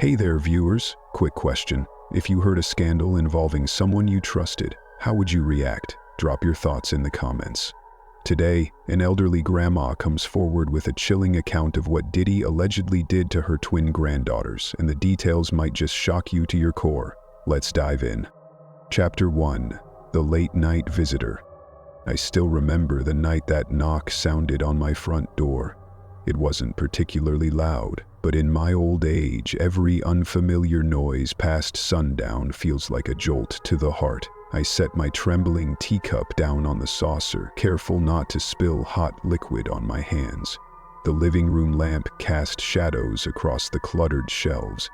Hey there, viewers. Quick question. If you heard a scandal involving someone you trusted, how would you react? Drop your thoughts in the comments. Today, an elderly grandma comes forward with a chilling account of what Diddy allegedly did to her twin granddaughters, and the details might just shock you to your core. Let's dive in. Chapter 1. The Late Night Visitor. I still remember the night that knock sounded on my front door. It wasn't particularly loud, but in my old age, every unfamiliar noise past sundown feels like a jolt to the heart. I set my trembling teacup down on the saucer, careful not to spill hot liquid on my hands. The living room lamp cast shadows across the cluttered shelves,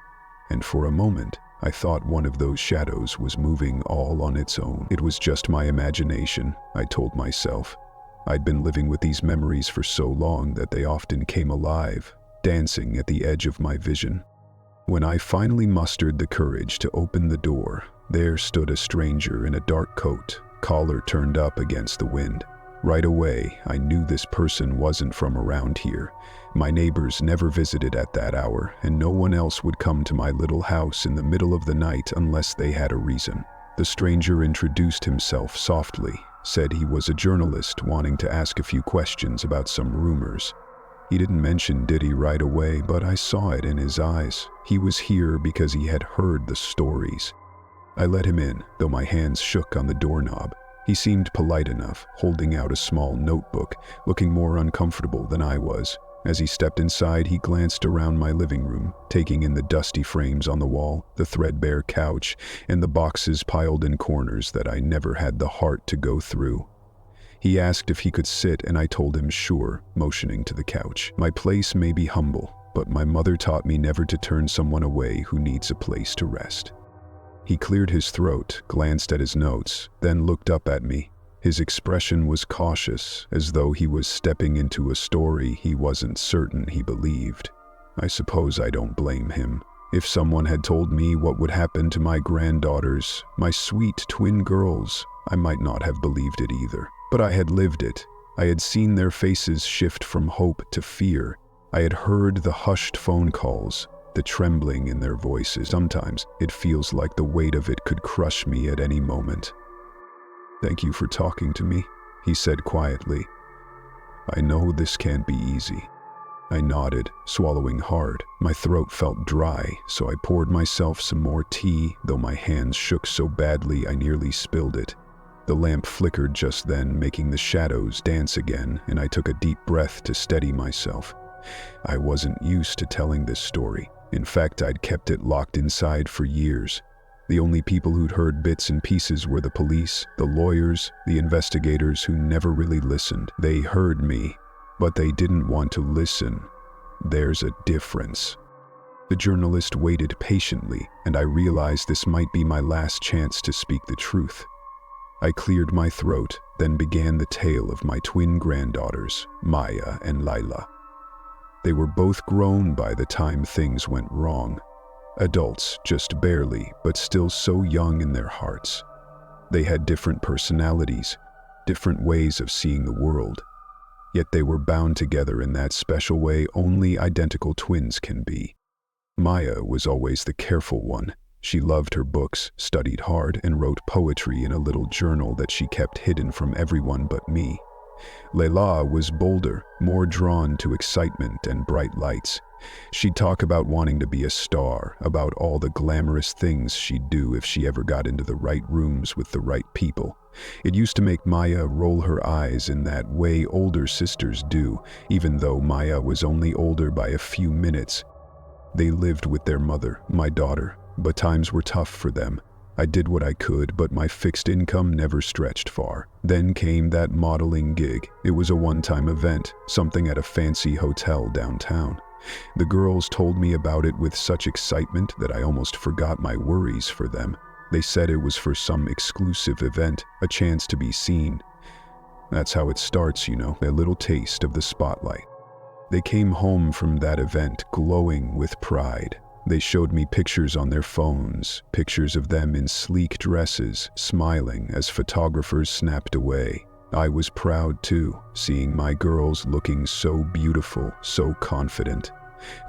and for a moment, I thought one of those shadows was moving all on its own. It was just my imagination, I told myself. I'd been living with these memories for so long that they often came alive, dancing at the edge of my vision. When I finally mustered the courage to open the door, there stood a stranger in a dark coat, collar turned up against the wind. Right away, I knew this person wasn't from around here. My neighbors never visited at that hour, and no one else would come to my little house in the middle of the night unless they had a reason. The stranger introduced himself softly, said he was a journalist wanting to ask a few questions about some rumors. He didn't mention Diddy right away, but I saw it in his eyes. He was here because he had heard the stories. I let him in, though my hands shook on the doorknob. He seemed polite enough, holding out a small notebook, looking more uncomfortable than I was. As he stepped inside, he glanced around my living room, taking in the dusty frames on the wall, the threadbare couch, and the boxes piled in corners that I never had the heart to go through. He asked if he could sit, and I told him sure, motioning to the couch. My place may be humble, but my mother taught me never to turn someone away who needs a place to rest. He cleared his throat, glanced at his notes, then looked up at me. His expression was cautious, as though he was stepping into a story he wasn't certain he believed. I suppose I don't blame him. If someone had told me what would happen to my granddaughters, my sweet twin girls, I might not have believed it either. But I had lived it. I had seen their faces shift from hope to fear. I had heard the hushed phone calls, the trembling in their voices. Sometimes it feels like the weight of it could crush me at any moment. "Thank you for talking to me," he said quietly. "I know this can't be easy." I nodded, swallowing hard. My throat felt dry, so I poured myself some more tea, though my hands shook so badly I nearly spilled it. The lamp flickered just then, making the shadows dance again, and I took a deep breath to steady myself. I wasn't used to telling this story. In fact, I'd kept it locked inside for years. The only people who'd heard bits and pieces were the police, the lawyers, the investigators who never really listened. They heard me, but they didn't want to listen. There's a difference. The journalist waited patiently, and I realized this might be my last chance to speak the truth. I cleared my throat, then began the tale of my twin granddaughters, Maya and Lila. They were both grown by the time things went wrong. Adults, just barely, but still so young in their hearts. They had different personalities, different ways of seeing the world. Yet they were bound together in that special way only identical twins can be. Maya was always the careful one. She loved her books, studied hard, and wrote poetry in a little journal that she kept hidden from everyone but me. Leila was bolder, more drawn to excitement and bright lights. She'd talk about wanting to be a star, about all the glamorous things she'd do if she ever got into the right rooms with the right people. It used to make Maya roll her eyes in that way older sisters do, even though Maya was only older by a few minutes. They lived with their mother, my daughter, but times were tough for them. I did what I could, but my fixed income never stretched far. Then came that modeling gig. It was a one-time event, something at a fancy hotel downtown. The girls told me about it with such excitement that I almost forgot my worries for them. They said it was for some exclusive event, a chance to be seen. That's how it starts, you know, a little taste of the spotlight. They came home from that event glowing with pride. They showed me pictures on their phones, pictures of them in sleek dresses, smiling as photographers snapped away. I was proud too, seeing my girls looking so beautiful, so confident.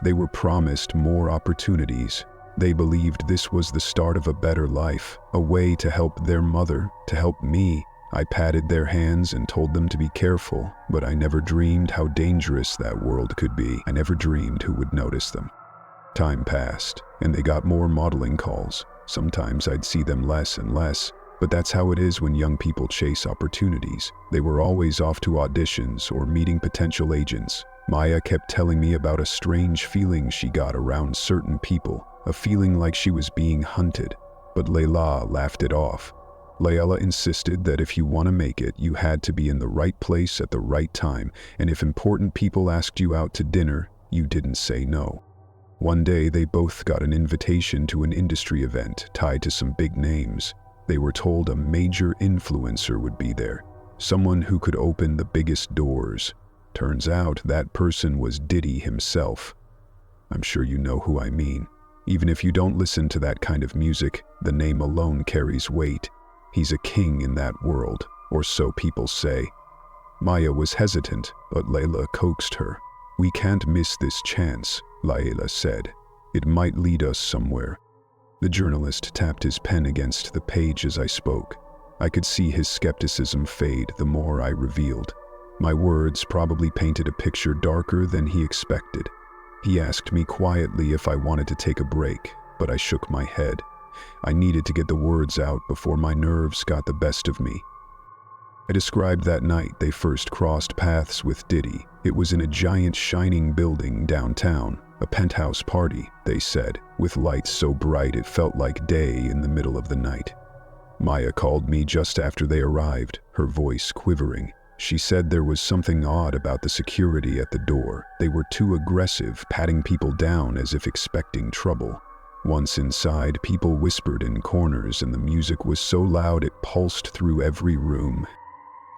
They were promised more opportunities, They believed this was the start of a better life, a way to help their mother, to help me. I patted their hands and told them to be careful, but I never dreamed how dangerous that world could be. I never dreamed who would notice them. Time passed, and they got more modeling calls. Sometimes I'd see them less and less, but that's how it is when young people chase opportunities. They were always off to auditions or meeting potential agents. Maya kept telling me about a strange feeling she got around certain people, a feeling like she was being hunted. But Layla laughed it off. Layla insisted that if you want to make it, you had to be in the right place at the right time, and if important people asked you out to dinner, you didn't say no. One day, they both got an invitation to an industry event tied to some big names. They were told a major influencer would be there, someone who could open the biggest doors. Turns out that person was Diddy himself. I'm sure you know who I mean. Even if you don't listen to that kind of music, the name alone carries weight. He's a king in that world, or so people say. Maya was hesitant, but Layla coaxed her. "We can't miss this chance," Layla said. "It might lead us somewhere." The journalist tapped his pen against the page as I spoke. I could see his skepticism fade the more I revealed. My words probably painted a picture darker than he expected. He asked me quietly if I wanted to take a break, but I shook my head. I needed to get the words out before my nerves got the best of me. I described that night they first crossed paths with Diddy. It was in a giant shining building downtown, a penthouse party, they said, with lights so bright it felt like day in the middle of the night. Maya called me just after they arrived, her voice quivering. She said there was something odd about the security at the door. They were too aggressive, patting people down as if expecting trouble. Once inside, people whispered in corners and the music was so loud it pulsed through every room.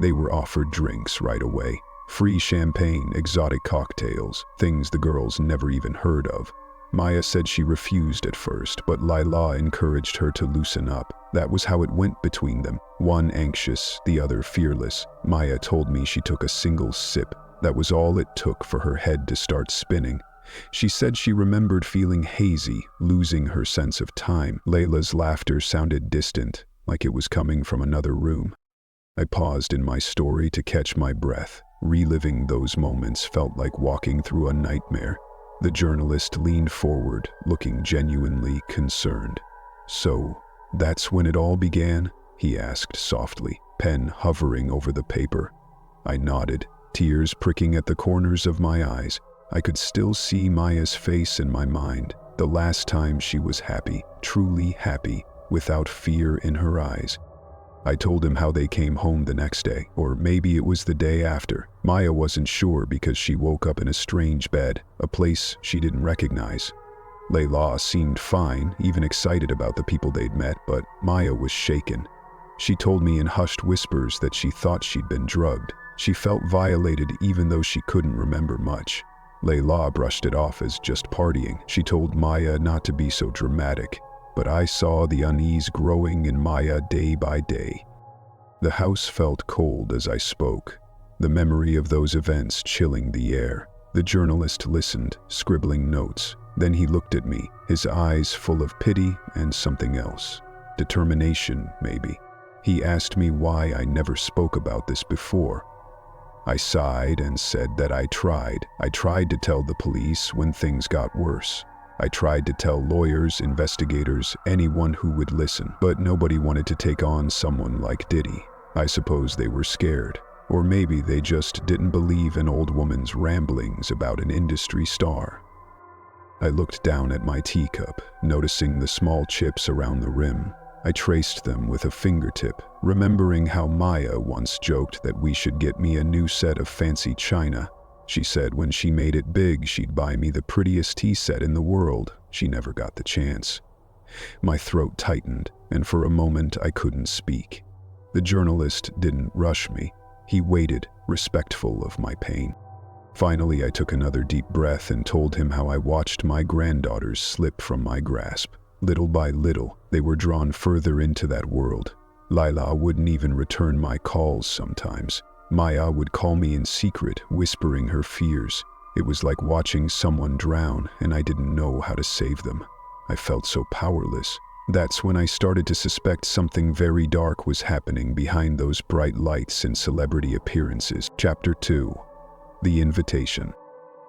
They were offered drinks right away. Free champagne, exotic cocktails, things the girls never even heard of. Maya said she refused at first, but Layla encouraged her to loosen up. That was how it went between them. One anxious, the other fearless. Maya told me she took a single sip. That was all it took for her head to start spinning. She said she remembered feeling hazy, losing her sense of time. Layla's laughter sounded distant, like it was coming from another room. I paused in my story to catch my breath. Reliving those moments felt like walking through a nightmare. The journalist leaned forward, looking genuinely concerned. "So, that's when it all began?" he asked softly, pen hovering over the paper. I nodded, tears pricking at the corners of my eyes. I could still see Maya's face in my mind, the last time she was happy, truly happy, without fear in her eyes. I told him how they came home the next day, or maybe it was the day after. Maya wasn't sure because she woke up in a strange bed, a place she didn't recognize. Layla seemed fine, even excited about the people they'd met, but Maya was shaken. She told me in hushed whispers that she thought she'd been drugged. She felt violated even though she couldn't remember much. Layla brushed it off as just partying. She told Maya not to be so dramatic, but I saw the unease growing in Maya day by day. The house felt cold as I spoke, the memory of those events chilling the air. The journalist listened, scribbling notes. Then he looked at me, his eyes full of pity and something else. Determination, maybe. He asked me why I never spoke about this before. I sighed and said that I tried. I tried to tell the police when things got worse. I tried to tell lawyers, investigators, anyone who would listen, but nobody wanted to take on someone like Diddy. I suppose they were scared, or maybe they just didn't believe an old woman's ramblings about an industry star. I looked down at my teacup, noticing the small chips around the rim. I traced them with a fingertip, remembering how Maya once joked that we should get me a new set of fancy china. She said when she made it big, she'd buy me the prettiest tea set in the world. She never got the chance. My throat tightened, and for a moment I couldn't speak. The journalist didn't rush me. He waited, respectful of my pain. Finally, I took another deep breath and told him how I watched my granddaughters slip from my grasp. Little by little, they were drawn further into that world. Layla wouldn't even return my calls sometimes. Maya would call me in secret, whispering her fears. It was like watching someone drown, and I didn't know how to save them. I felt so powerless. That's when I started to suspect something very dark was happening behind those bright lights and celebrity appearances. Chapter 2. The Invitation.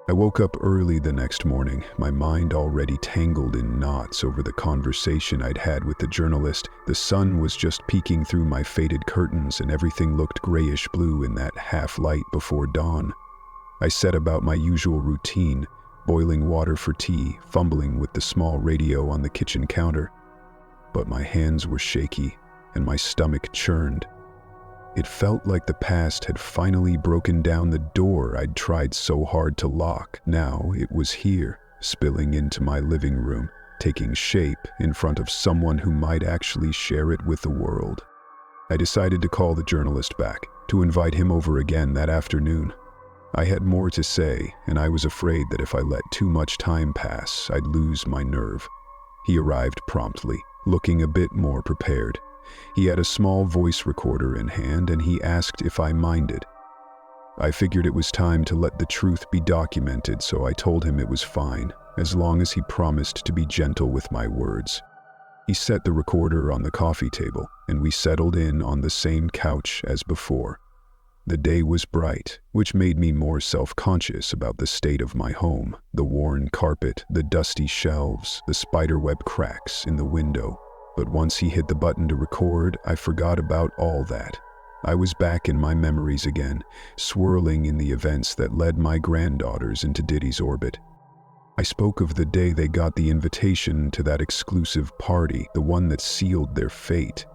I woke up early the next morning, my mind already tangled in knots over the conversation I'd had with the journalist. The sun was just peeking through my faded curtains and everything looked grayish-blue in that half-light before dawn. I set about my usual routine, boiling water for tea, fumbling with the small radio on the kitchen counter. But my hands were shaky and my stomach churned. It felt like the past had finally broken down the door I'd tried so hard to lock. Now it was here, spilling into my living room, taking shape in front of someone who might actually share it with the world. I decided to call the journalist back, to invite him over again that afternoon. I had more to say, and I was afraid that if I let too much time pass, I'd lose my nerve. He arrived promptly, looking a bit more prepared. He had a small voice recorder in hand, and he asked if I minded. I figured it was time to let the truth be documented, so I told him it was fine, as long as he promised to be gentle with my words. He set the recorder on the coffee table, and we settled in on the same couch as before. The day was bright, which made me more self-conscious about the state of my home, the worn carpet, the dusty shelves, the spiderweb cracks in the window. But once he hit the button to record, I forgot about all that. I was back in my memories again, swirling in the events that led my granddaughters into Diddy's orbit. I spoke of the day they got the invitation to that exclusive party, the one that sealed their fate.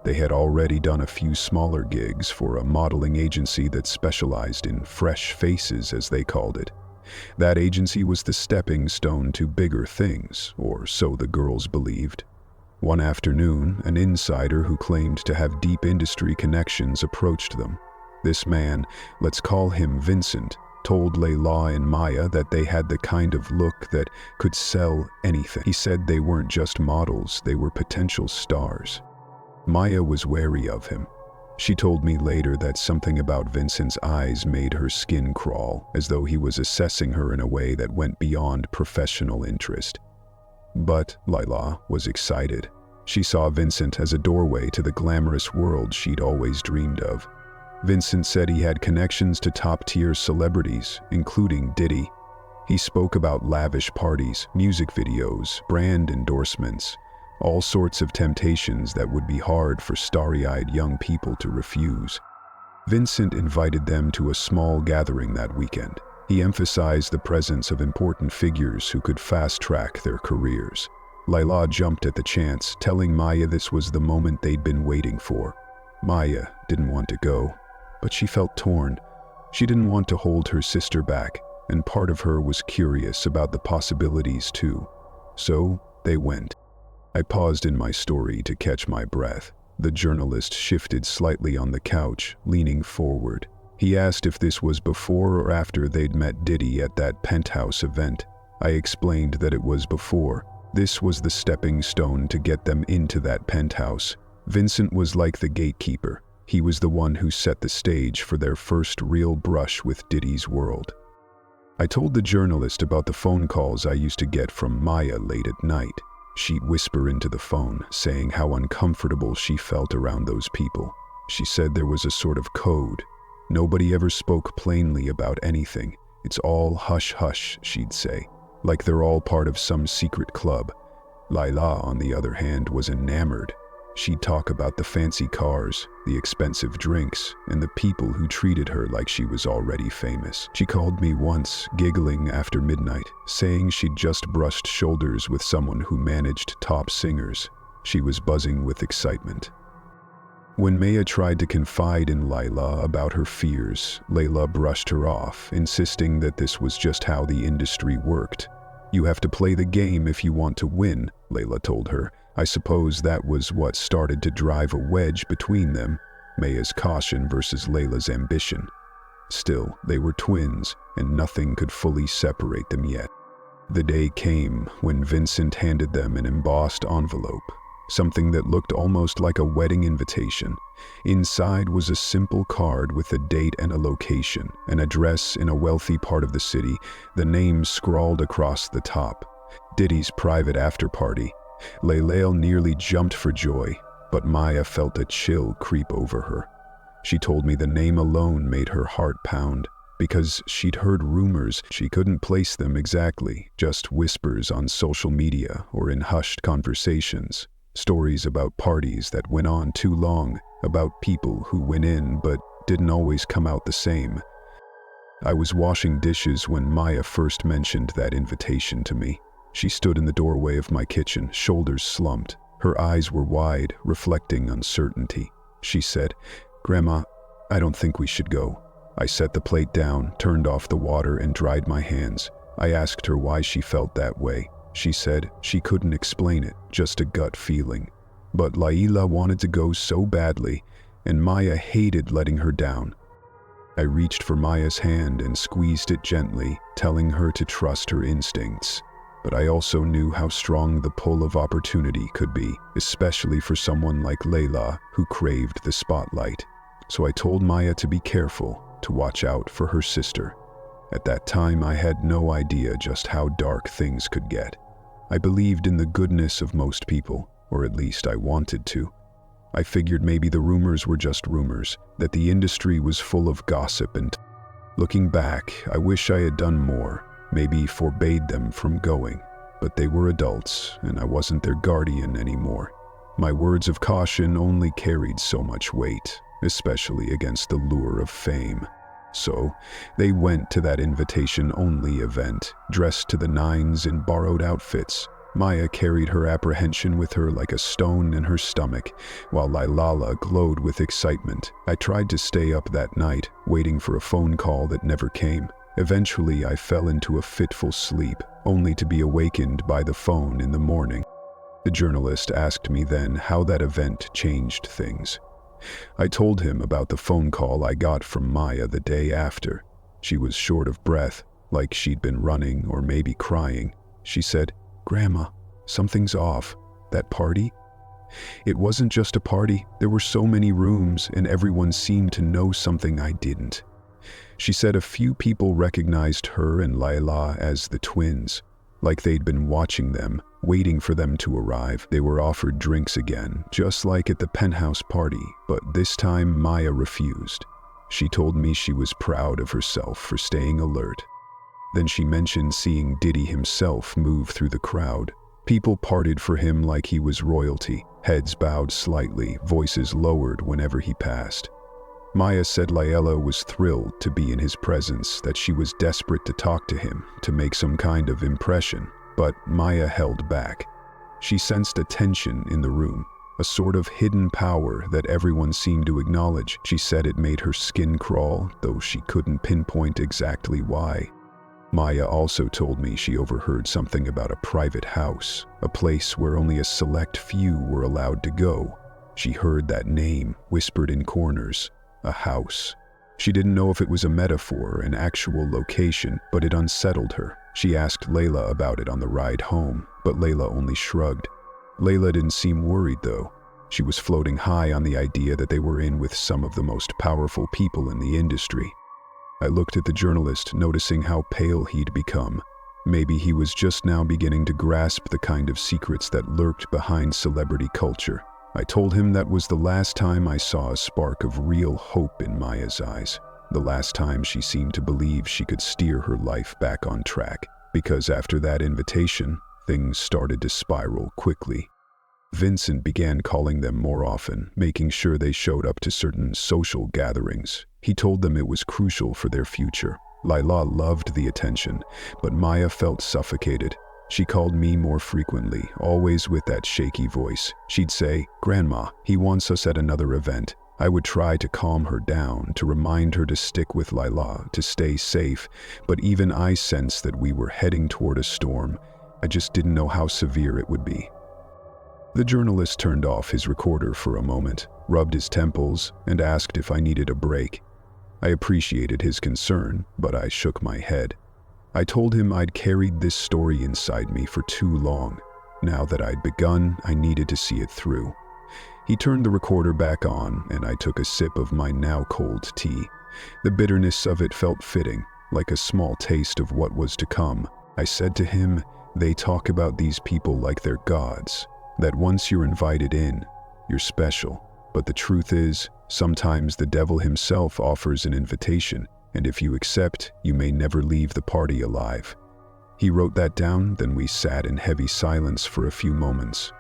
They had already done a few smaller gigs for a modeling agency that specialized in fresh faces, as they called it. That agency was the stepping stone to bigger things, or so the girls believed. One afternoon, an insider who claimed to have deep industry connections approached them. This man, let's call him Vincent, told Layla and Maya that they had the kind of look that could sell anything. He said they weren't just models, they were potential stars. Maya was wary of him. She told me later that something about Vincent's eyes made her skin crawl, as though he was assessing her in a way that went beyond professional interest. But Layla was excited. She saw Vincent as a doorway to the glamorous world she'd always dreamed of. Vincent said he had connections to top-tier celebrities, including Diddy. He spoke about lavish parties, music videos, brand endorsements, all sorts of temptations that would be hard for starry-eyed young people to refuse. Vincent invited them to a small gathering that weekend. He emphasized the presence of important figures who could fast-track their careers. Layla jumped at the chance, telling Maya this was the moment they'd been waiting for. Maya didn't want to go, but she felt torn. She didn't want to hold her sister back, and part of her was curious about the possibilities too. So they went. I paused in my story to catch my breath. The journalist shifted slightly on the couch, leaning forward. He asked if this was before or after they'd met Diddy at that penthouse event. I explained that it was before. This was the stepping stone to get them into that penthouse. Vincent was like the gatekeeper. He was the one who set the stage for their first real brush with Diddy's world. I told the journalist about the phone calls I used to get from Maya late at night. She'd whisper into the phone, saying how uncomfortable she felt around those people. She said there was a sort of code. Nobody ever spoke plainly about anything. It's all hush-hush, she'd say, like they're all part of some secret club. Layla, on the other hand, was enamored. She'd talk about the fancy cars, the expensive drinks, and the people who treated her like she was already famous. She called me once, giggling after midnight, saying she'd just brushed shoulders with someone who managed top singers. She was buzzing with excitement. When Maya tried to confide in Layla about her fears, Layla brushed her off, insisting that this was just how the industry worked. "You have to play the game if you want to win," Layla told her. I suppose that was what started to drive a wedge between them, Maya's caution versus Layla's ambition. Still, they were twins, and nothing could fully separate them yet. The day came when Vincent handed them an embossed envelope, something that looked almost like a wedding invitation. Inside was a simple card with a date and a location, an address in a wealthy part of the city, the name scrawled across the top. Diddy's private after-party. Layla nearly jumped for joy, but Maya felt a chill creep over her. She told me the name alone made her heart pound, because she'd heard rumors. She couldn't place them exactly, just whispers on social media or in hushed conversations. Stories about parties that went on too long, about people who went in but didn't always come out the same. I was washing dishes when Maya first mentioned that invitation to me. She stood in the doorway of my kitchen, shoulders slumped. Her eyes were wide, reflecting uncertainty. She said, "Grandma, I don't think we should go." I set the plate down, turned off the water, and dried my hands. I asked her why she felt that way. She said she couldn't explain it, just a gut feeling. But Layla wanted to go so badly, and Maya hated letting her down. I reached for Maya's hand and squeezed it gently, telling her to trust her instincts. But I also knew how strong the pull of opportunity could be, especially for someone like Layla, who craved the spotlight. So I told Maya to be careful, to watch out for her sister. At that time, I had no idea just how dark things could get. I believed in the goodness of most people, or at least I wanted to. I figured maybe the rumors were just rumors, that the industry was full of gossip, and looking back, I wish I had done more, maybe forbade them from going. But they were adults, and I wasn't their guardian anymore. My words of caution only carried so much weight, especially against the lure of fame. So, they went to that invitation-only event, dressed to the nines in borrowed outfits. Maya carried her apprehension with her like a stone in her stomach, while Layla glowed with excitement. I tried to stay up that night, waiting for a phone call that never came. Eventually, I fell into a fitful sleep, only to be awakened by the phone in the morning. The journalist asked me then how that event changed things. I told him about the phone call I got from Maya the day after. She was short of breath, like she'd been running or maybe crying. She said, "Grandma, something's off. That party?" It wasn't just a party. There were so many rooms, and everyone seemed to know something I didn't. She said a few people recognized her and Layla as the twins, like they'd been watching them, waiting for them to arrive. They were offered drinks again, just like at the penthouse party, but this time Maya refused. She told me she was proud of herself for staying alert. Then she mentioned seeing Diddy himself move through the crowd. People parted for him like he was royalty, heads bowed slightly, voices lowered whenever he passed. Maya said Layla was thrilled to be in his presence, that she was desperate to talk to him, to make some kind of impression, but Maya held back. She sensed a tension in the room, a sort of hidden power that everyone seemed to acknowledge. She said it made her skin crawl, though she couldn't pinpoint exactly why. Maya also told me she overheard something about a private house, a place where only a select few were allowed to go. She heard that name whispered in corners, a house. She didn't know if it was a metaphor, an actual location, but it unsettled her. She asked Layla about it on the ride home, but Layla only shrugged. Layla didn't seem worried though. She was floating high on the idea that they were in with some of the most powerful people in the industry. I looked at the journalist, noticing how pale he'd become. Maybe he was just now beginning to grasp the kind of secrets that lurked behind celebrity culture. I told him that was the last time I saw a spark of real hope in Maya's eyes. The last time she seemed to believe she could steer her life back on track. Because after that invitation, things started to spiral quickly. Vincent began calling them more often, making sure they showed up to certain social gatherings. He told them it was crucial for their future. Layla loved the attention, but Maya felt suffocated. She called me more frequently, always with that shaky voice. She'd say, "Grandma, he wants us at another event." I would try to calm her down, to remind her to stick with Layla, to stay safe, but even I sensed that we were heading toward a storm. I just didn't know how severe it would be. The journalist turned off his recorder for a moment, rubbed his temples, and asked if I needed a break. I appreciated his concern, but I shook my head. I told him I'd carried this story inside me for too long. Now that I'd begun, I needed to see it through. He turned the recorder back on, and I took a sip of my now cold tea. The bitterness of it felt fitting, like a small taste of what was to come. I said to him, They talk about these people like they're gods, that once you're invited in, you're special. But the truth is, sometimes the devil himself offers an invitation, and if you accept, you may never leave the party alive. He wrote that down, then we sat in heavy silence for a few moments.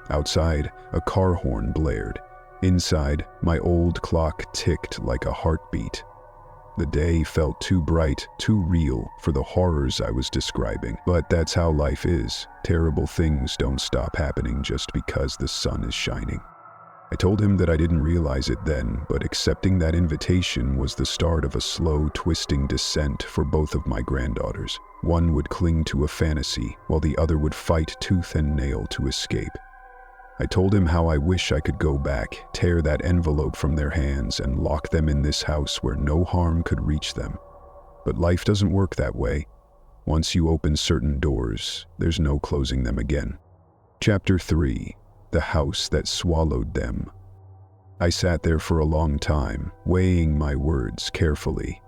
Outside, a car horn blared. Inside, my old clock ticked like a heartbeat. The day felt too bright, too real for the horrors I was describing. But that's how life is. Terrible things don't stop happening just because the sun is shining. I told him that I didn't realize it then, but accepting that invitation was the start of a slow, twisting descent for both of my granddaughters. One would cling to a fantasy, while the other would fight tooth and nail to escape. I told him how I wish I could go back, tear that envelope from their hands, and lock them in this house where no harm could reach them. But life doesn't work that way. Once you open certain doors, there's no closing them again. Chapter 3. The House That Swallowed Them. I sat there for a long time, weighing my words carefully.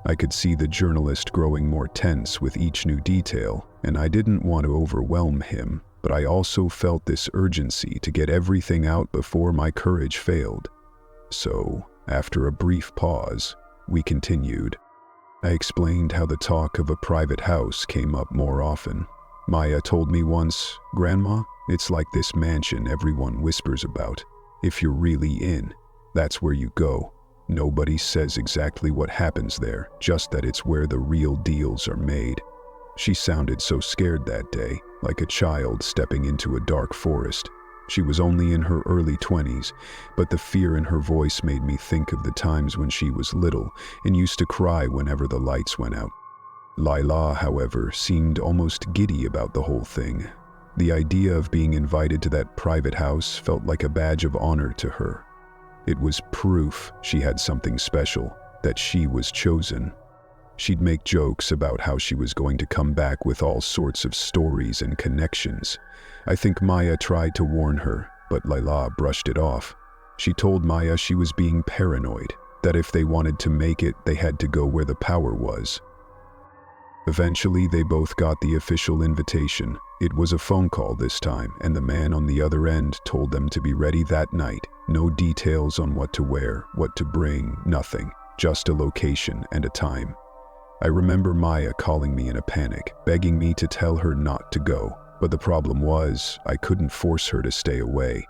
I could see the journalist growing more tense with each new detail, and I didn't want to overwhelm him, but I also felt this urgency to get everything out before my courage failed. So, after a brief pause, we continued. I explained how the talk of a private house came up more often. Maya told me once, "Grandma, it's like this mansion everyone whispers about. If you're really in, that's where you go. Nobody says exactly what happens there, just that it's where the real deals are made." She sounded so scared that day, like a child stepping into a dark forest. She was only in her early 20s, but the fear in her voice made me think of the times when she was little and used to cry whenever the lights went out. Layla, however, seemed almost giddy about the whole thing. The idea of being invited to that private house felt like a badge of honor to her. It was proof she had something special, that she was chosen. She'd make jokes about how she was going to come back with all sorts of stories and connections. I think Maya tried to warn her, but Layla brushed it off. She told Maya she was being paranoid, that if they wanted to make it, they had to go where the power was. Eventually, they both got the official invitation. It was a phone call this time, and the man on the other end told them to be ready that night. No details on what to wear, what to bring, nothing. Just a location and a time. I remember Maya calling me in a panic, begging me to tell her not to go. But the problem was, I couldn't force her to stay away.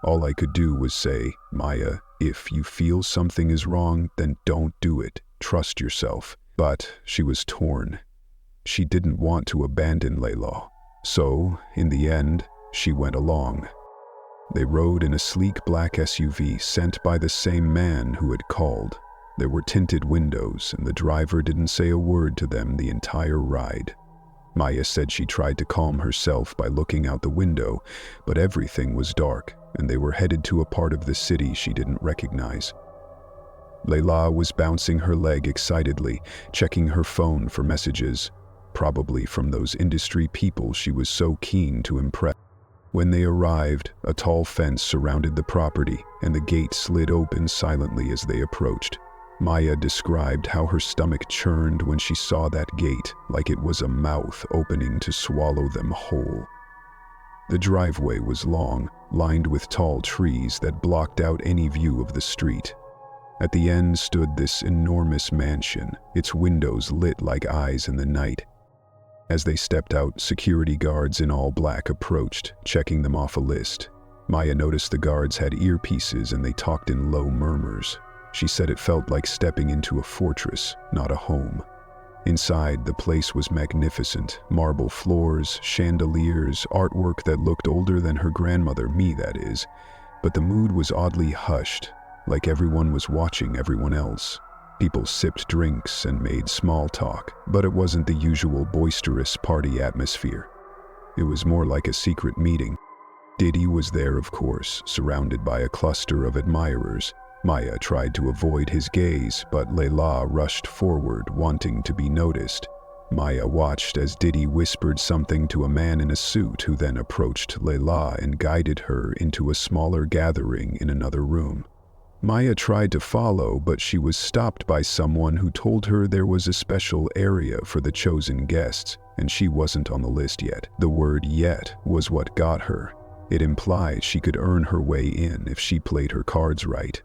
All I could do was say, "Maya, if you feel something is wrong, then don't do it. Trust yourself." But she was torn. She didn't want to abandon Layla. So, in the end, she went along. They rode in a sleek black SUV sent by the same man who had called. There were tinted windows, and the driver didn't say a word to them the entire ride. Maya said she tried to calm herself by looking out the window, but everything was dark, and they were headed to a part of the city she didn't recognize. Layla was bouncing her leg excitedly, checking her phone for messages, probably from those industry people she was so keen to impress. When they arrived, a tall fence surrounded the property, and the gate slid open silently as they approached. Maya described how her stomach churned when she saw that gate, like it was a mouth opening to swallow them whole. The driveway was long, lined with tall trees that blocked out any view of the street. At the end stood this enormous mansion, its windows lit like eyes in the night. As they stepped out, security guards in all black approached, checking them off a list. Maya noticed the guards had earpieces and they talked in low murmurs. She said it felt like stepping into a fortress, not a home. Inside, the place was magnificent. Marble floors, chandeliers, artwork that looked older than her grandmother, me that is. But the mood was oddly hushed, like everyone was watching everyone else. People sipped drinks and made small talk, but it wasn't the usual boisterous party atmosphere. It was more like a secret meeting. Diddy was there, of course, surrounded by a cluster of admirers. Maya tried to avoid his gaze, but Layla rushed forward, wanting to be noticed. Maya watched as Diddy whispered something to a man in a suit who then approached Layla and guided her into a smaller gathering in another room. Maya tried to follow, but she was stopped by someone who told her there was a special area for the chosen guests. and she wasn't on the list yet. The word yet was what got her. It implied she could earn her way in if she played her cards right.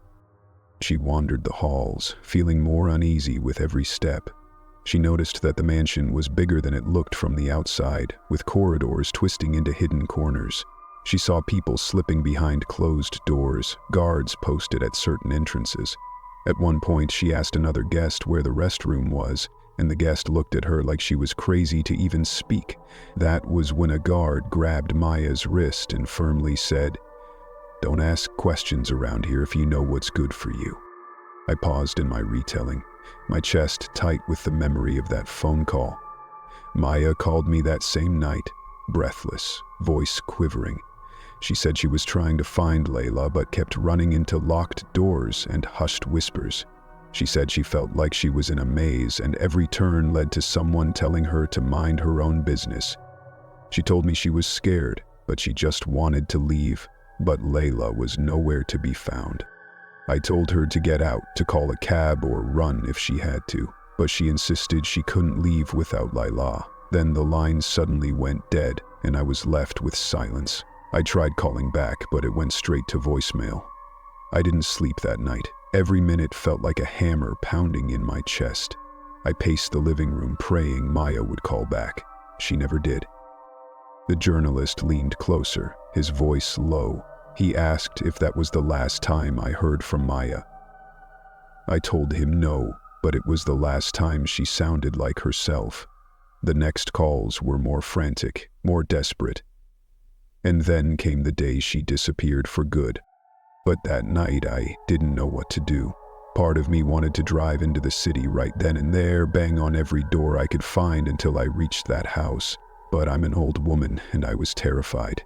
She wandered the halls, feeling more uneasy with every step. She noticed that the mansion was bigger than it looked from the outside, with corridors twisting into hidden corners. She saw people slipping behind closed doors, guards posted at certain entrances. At one point, she asked another guest where the restroom was, and the guest looked at her like she was crazy to even speak. That was when a guard grabbed Maya's wrist and firmly said, "Don't ask questions around here if you know what's good for you." I paused in my retelling, my chest tight with the memory of that phone call. Maya called me that same night, breathless, voice quivering. She said she was trying to find Layla but kept running into locked doors and hushed whispers. She said she felt like she was in a maze and every turn led to someone telling her to mind her own business. She told me she was scared, but she just wanted to leave, but Layla was nowhere to be found. I told her to get out, to call a cab or run if she had to, but she insisted she couldn't leave without Layla. Then the line suddenly went dead and I was left with silence. I tried calling back, but it went straight to voicemail. I didn't sleep that night. Every minute felt like a hammer pounding in my chest. I paced the living room praying Maya would call back. She never did. The journalist leaned closer, his voice low. He asked if that was the last time I heard from Maya. I told him no, but it was the last time she sounded like herself. The next calls were more frantic, more desperate. And then came the day she disappeared for good. But that night I didn't know what to do. Part of me wanted to drive into the city right then and there, bang on every door I could find until I reached that house. But I'm an old woman and I was terrified.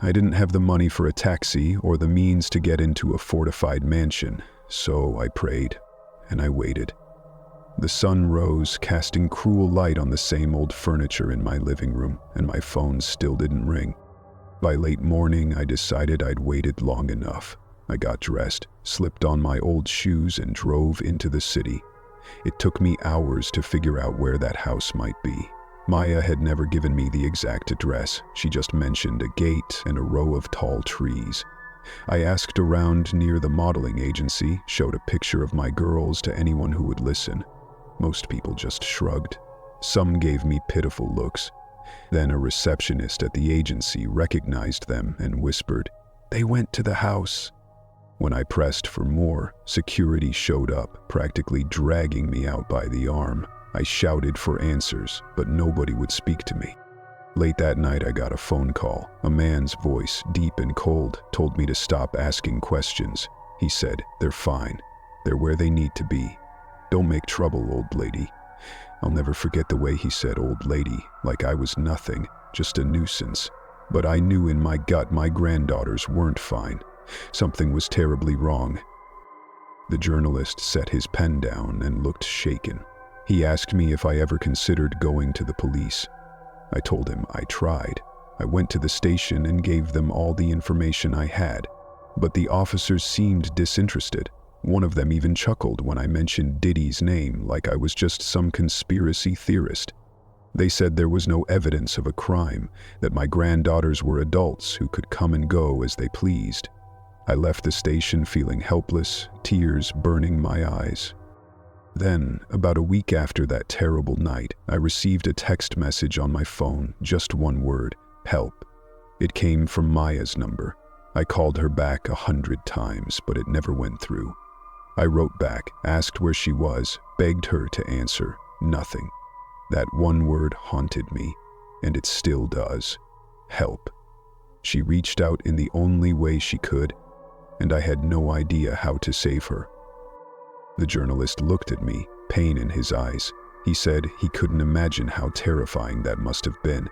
I didn't have the money for a taxi or the means to get into a fortified mansion, so I prayed and I waited. The sun rose, casting cruel light on the same old furniture in my living room, and my phone still didn't ring. By late morning, I decided I'd waited long enough. I got dressed, slipped on my old shoes, and drove into the city. It took me hours to figure out where that house might be. Maya had never given me the exact address. She just mentioned a gate and a row of tall trees. I asked around near the modeling agency, showed a picture of my girls to anyone who would listen. Most people just shrugged. Some gave me pitiful looks. Then a receptionist at the agency recognized them and whispered, "They went to the house." When I pressed for more, security showed up, practically dragging me out by the arm. I shouted for answers, but nobody would speak to me. Late that night, I got a phone call. A man's voice, deep and cold, told me to stop asking questions. He said, "They're fine. They're where they need to be. Don't make trouble, old lady." I'll never forget the way he said "old lady," like I was nothing, just a nuisance. But I knew in my gut my granddaughters weren't fine. Something was terribly wrong. The journalist set his pen down and looked shaken. He asked me if I ever considered going to the police. I told him I tried. I went to the station and gave them all the information I had. But the officers seemed disinterested. One of them even chuckled when I mentioned Diddy's name, like I was just some conspiracy theorist. They said there was no evidence of a crime, that my granddaughters were adults who could come and go as they pleased. I left the station feeling helpless, tears burning my eyes. Then, about a week after that terrible night, I received a text message on my phone, just one word, "Help." It came from Maya's number. I called her back 100 times, but it never went through. I wrote back, asked where she was, begged her to answer. Nothing. That one word haunted me, and it still does. Help. She reached out in the only way she could, and I had no idea how to save her. The journalist looked at me, pain in his eyes. He said he couldn't imagine how terrifying that must have been.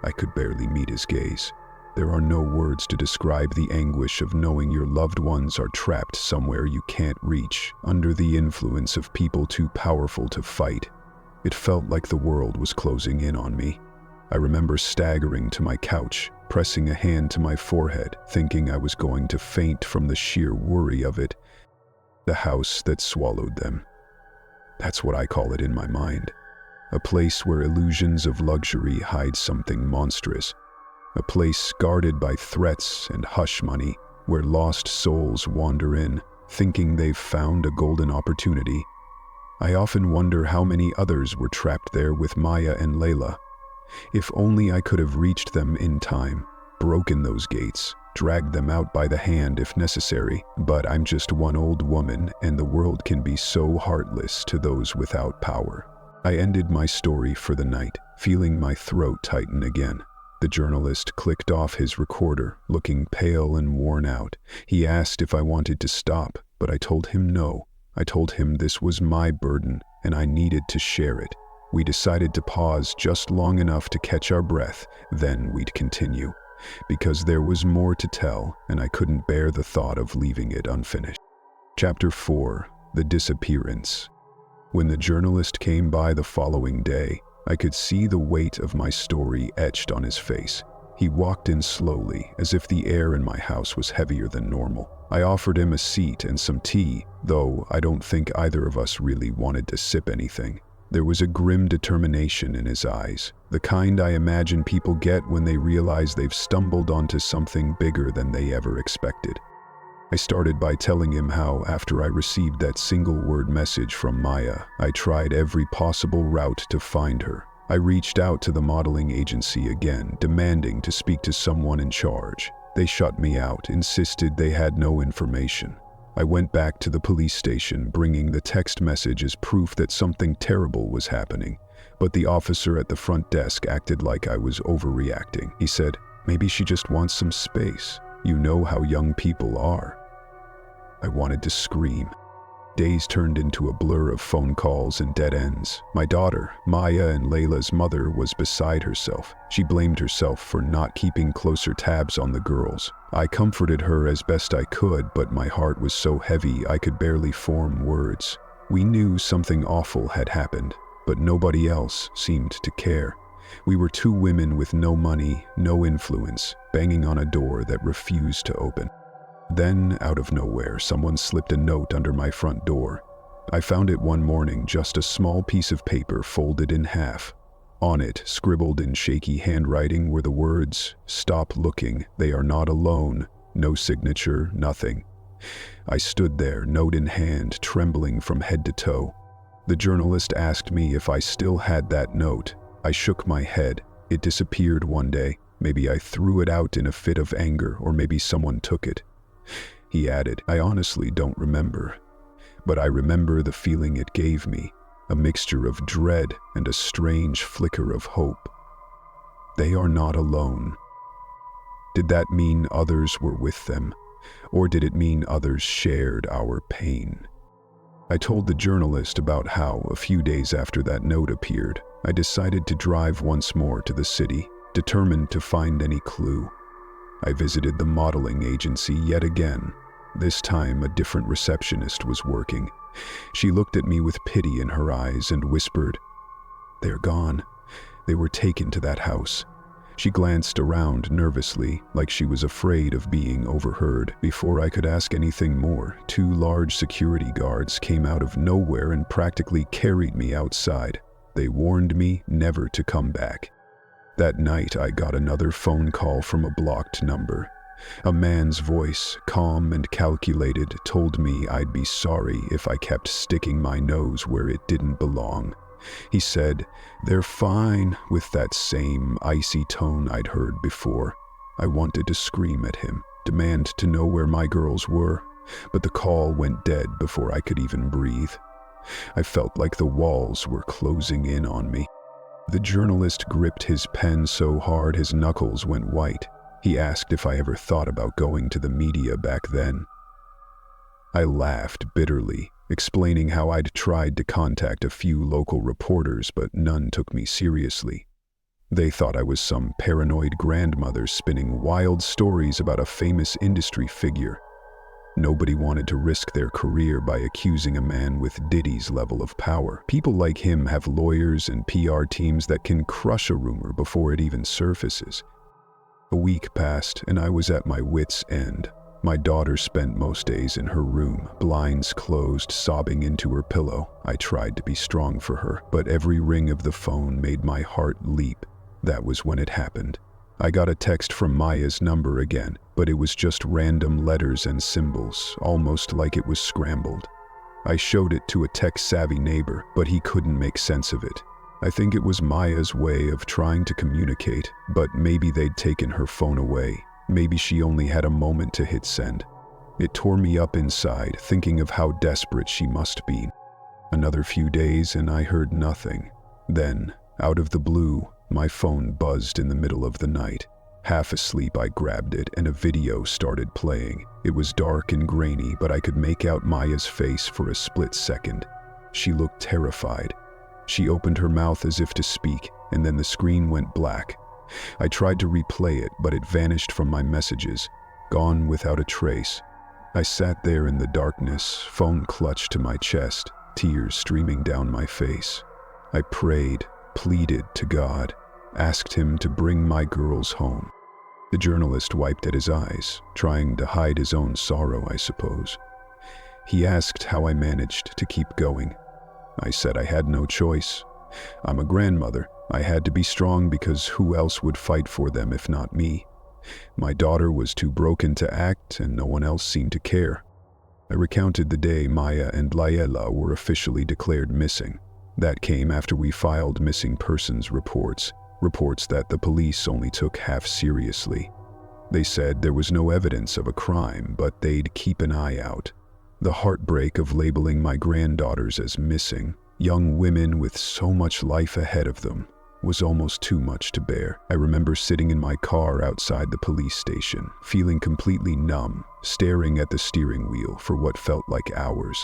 I could barely meet his gaze. There are no words to describe the anguish of knowing your loved ones are trapped somewhere you can't reach, under the influence of people too powerful to fight. It felt like the world was closing in on me. I remember staggering to my couch, pressing a hand to my forehead, thinking I was going to faint from the sheer worry of it. The house that swallowed them. That's what I call it in my mind. a place where illusions of luxury hide something monstrous, a place guarded by threats and hush money, where lost souls wander in, thinking they've found a golden opportunity. I often wonder how many others were trapped there with Maya and Layla. If only I could have reached them in time, broken those gates, dragged them out by the hand if necessary. But I'm just one old woman, and the world can be so heartless to those without power. I ended my story for the night, feeling my throat tighten again. The journalist clicked off his recorder, looking pale and worn out. He asked if I wanted to stop, but I told him no. I told him this was my burden, and I needed to share it. We decided to pause just long enough to catch our breath, then we'd continue. Because there was more to tell, and I couldn't bear the thought of leaving it unfinished. Chapter 4. The Disappearance. When the journalist came by the following day, I could see the weight of my story etched on his face. He walked in slowly, as if the air in my house was heavier than normal. I offered him a seat and some tea, though I don't think either of us really wanted to sip anything. There was a grim determination in his eyes, the kind I imagine people get when they realize they've stumbled onto something bigger than they ever expected. I started by telling him how, after I received that single-word message from Maya, I tried every possible route to find her. I reached out to the modeling agency again, demanding to speak to someone in charge. They shut me out, insisted they had no information. I went back to the police station, bringing the text message as proof that something terrible was happening. But the officer at the front desk acted like I was overreacting. He said, "Maybe she just wants some space. You know how young people are." I wanted to scream. Days turned into a blur of phone calls and dead ends. My daughter, Maya, and Layla's mother, was beside herself. She blamed herself for not keeping closer tabs on the girls. I comforted her as best I could, but my heart was so heavy I could barely form words. We knew something awful had happened, but nobody else seemed to care. We were two women with no money, no influence, banging on a door that refused to open. Then, out of nowhere, someone slipped a note under my front door. I found it one morning, just a small piece of paper folded in half. On it, scribbled in shaky handwriting, were the words, "Stop looking, they are not alone." No signature, nothing. I stood there, note in hand, trembling from head to toe. The journalist asked me if I still had that note. I shook my head. It disappeared one day. Maybe I threw it out in a fit of anger, or maybe someone took it. He added, "I honestly don't remember. But I remember the feeling it gave me, a mixture of dread and a strange flicker of hope. They are not alone." Did that mean others were with them? Or did it mean others shared our pain? I told the journalist about how, a few days after that note appeared, I decided to drive once more to the city, determined to find any clue. I visited the modeling agency yet again. This time, a different receptionist was working. She looked at me with pity in her eyes and whispered, "They're gone. They were taken to that house." She glanced around nervously, like she was afraid of being overheard. Before I could ask anything more, 2 large security guards came out of nowhere and practically carried me outside. They warned me never to come back. That night, I got another phone call from a blocked number. A man's voice, calm and calculated, told me I'd be sorry if I kept sticking my nose where it didn't belong. He said, "They're fine," with that same icy tone I'd heard before. I wanted to scream at him, demand to know where my girls were, but the call went dead before I could even breathe. I felt like the walls were closing in on me. The journalist gripped his pen so hard his knuckles went white. He asked if I ever thought about going to the media back then. I laughed bitterly, explaining how I'd tried to contact a few local reporters, but none took me seriously. They thought I was some paranoid grandmother spinning wild stories about a famous industry figure. Nobody wanted to risk their career by accusing a man with Diddy's level of power. People like him have lawyers and PR teams that can crush a rumor before it even surfaces. A week passed, and I was at my wit's end. My daughter spent most days in her room, blinds closed, sobbing into her pillow. I tried to be strong for her, but every ring of the phone made my heart leap. That was when it happened. I got a text from Maya's number again, but it was just random letters and symbols, almost like it was scrambled. I showed it to a tech-savvy neighbor, but he couldn't make sense of it. I think it was Maya's way of trying to communicate, but maybe they'd taken her phone away. Maybe she only had a moment to hit send. It tore me up inside, thinking of how desperate she must be. Another few days and I heard nothing. Then, out of the blue, my phone buzzed in the middle of the night. Half asleep, I grabbed it and a video started playing. It was dark and grainy, but I could make out Maya's face for a split second. She looked terrified. She opened her mouth as if to speak, and then the screen went black. I tried to replay it, but it vanished from my messages, gone without a trace. I sat there in the darkness, phone clutched to my chest, tears streaming down my face. I prayed, pleaded to God, asked him to bring my girls home. The journalist wiped at his eyes, trying to hide his own sorrow, I suppose. He asked how I managed to keep going. I said I had no choice. I'm a grandmother. I had to be strong because who else would fight for them if not me? My daughter was too broken to act and no one else seemed to care. I recounted the day Maya and Layla were officially declared missing. That came after we filed missing persons reports that the police only took half seriously. They said there was no evidence of a crime, but they'd keep an eye out. The heartbreak of labeling my granddaughters as missing, young women with so much life ahead of them, was almost too much to bear. I remember sitting in my car outside the police station, feeling completely numb, staring at the steering wheel for what felt like hours.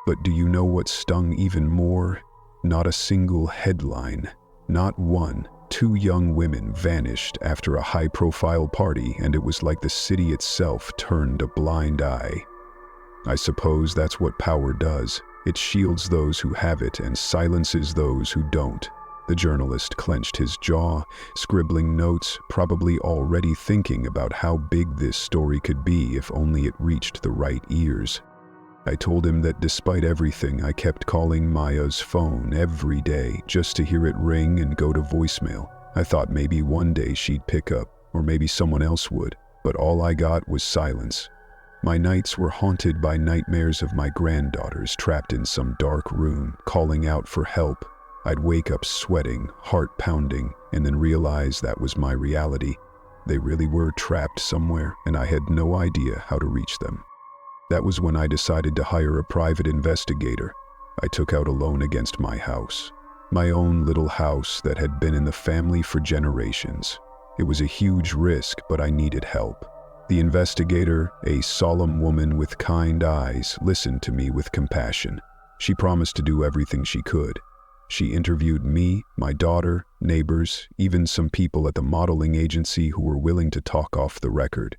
But do you know what stung even more? Not a single headline. Not one. 2 young women vanished after a high-profile party, and it was like the city itself turned a blind eye. I suppose that's what power does. It shields those who have it and silences those who don't. The journalist clenched his jaw, scribbling notes, probably already thinking about how big this story could be if only it reached the right ears. I told him that despite everything, I kept calling Maya's phone every day just to hear it ring and go to voicemail. I thought maybe one day she'd pick up, or maybe someone else would, but all I got was silence. My nights were haunted by nightmares of my granddaughters trapped in some dark room, calling out for help. I'd wake up sweating, heart pounding, and then realize that was my reality. They really were trapped somewhere, and I had no idea how to reach them. That was when I decided to hire a private investigator. I took out a loan against my house. My own little house that had been in the family for generations. It was a huge risk, but I needed help. The investigator, a solemn woman with kind eyes, listened to me with compassion. She promised to do everything she could. She interviewed me, my daughter, neighbors, even some people at the modeling agency who were willing to talk off the record.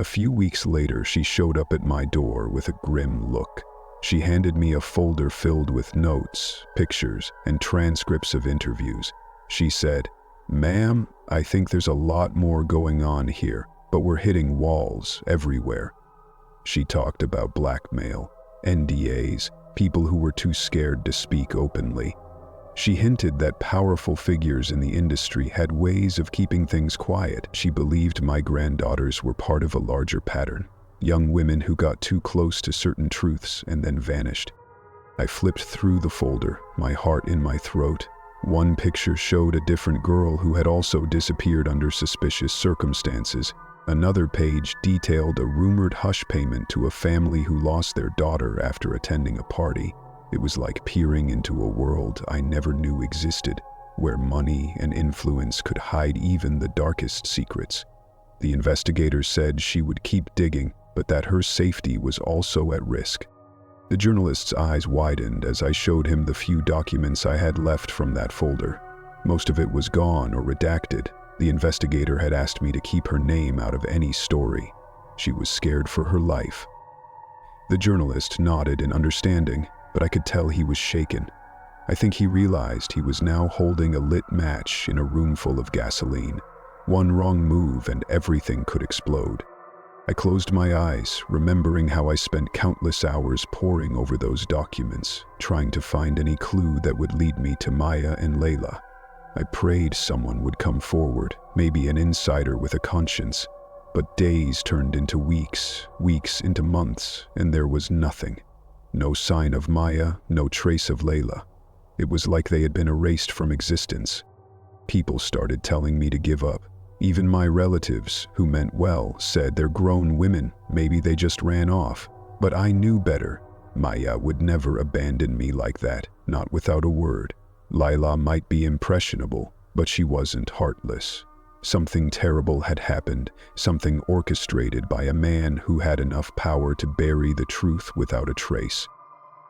A few weeks later, she showed up at my door with a grim look. She handed me a folder filled with notes, pictures, and transcripts of interviews. She said, "Ma'am, I think there's a lot more going on here, but we're hitting walls everywhere." She talked about blackmail, NDAs, people who were too scared to speak openly. She hinted that powerful figures in the industry had ways of keeping things quiet. She believed my granddaughters were part of a larger pattern. Young women who got too close to certain truths and then vanished. I flipped through the folder, my heart in my throat. One picture showed a different girl who had also disappeared under suspicious circumstances. Another page detailed a rumored hush payment to a family who lost their daughter after attending a party. It was like peering into a world I never knew existed, where money and influence could hide even the darkest secrets. The investigator said she would keep digging, but that her safety was also at risk. The journalist's eyes widened as I showed him the few documents I had left from that folder. Most of it was gone or redacted. The investigator had asked me to keep her name out of any story. She was scared for her life. The journalist nodded in understanding, but I could tell he was shaken. I think he realized he was now holding a lit match in a room full of gasoline. One wrong move and everything could explode. I closed my eyes, remembering how I spent countless hours poring over those documents, trying to find any clue that would lead me to Maya and Layla. I prayed someone would come forward, maybe an insider with a conscience. But days turned into weeks, weeks into months, and there was nothing. No sign of Maya, no trace of Layla. It was like they had been erased from existence. People started telling me to give up. Even my relatives, who meant well, said they're grown women, maybe they just ran off. But I knew better. Maya would never abandon me like that, not without a word. Layla might be impressionable, but she wasn't heartless. Something terrible had happened, something orchestrated by a man who had enough power to bury the truth without a trace.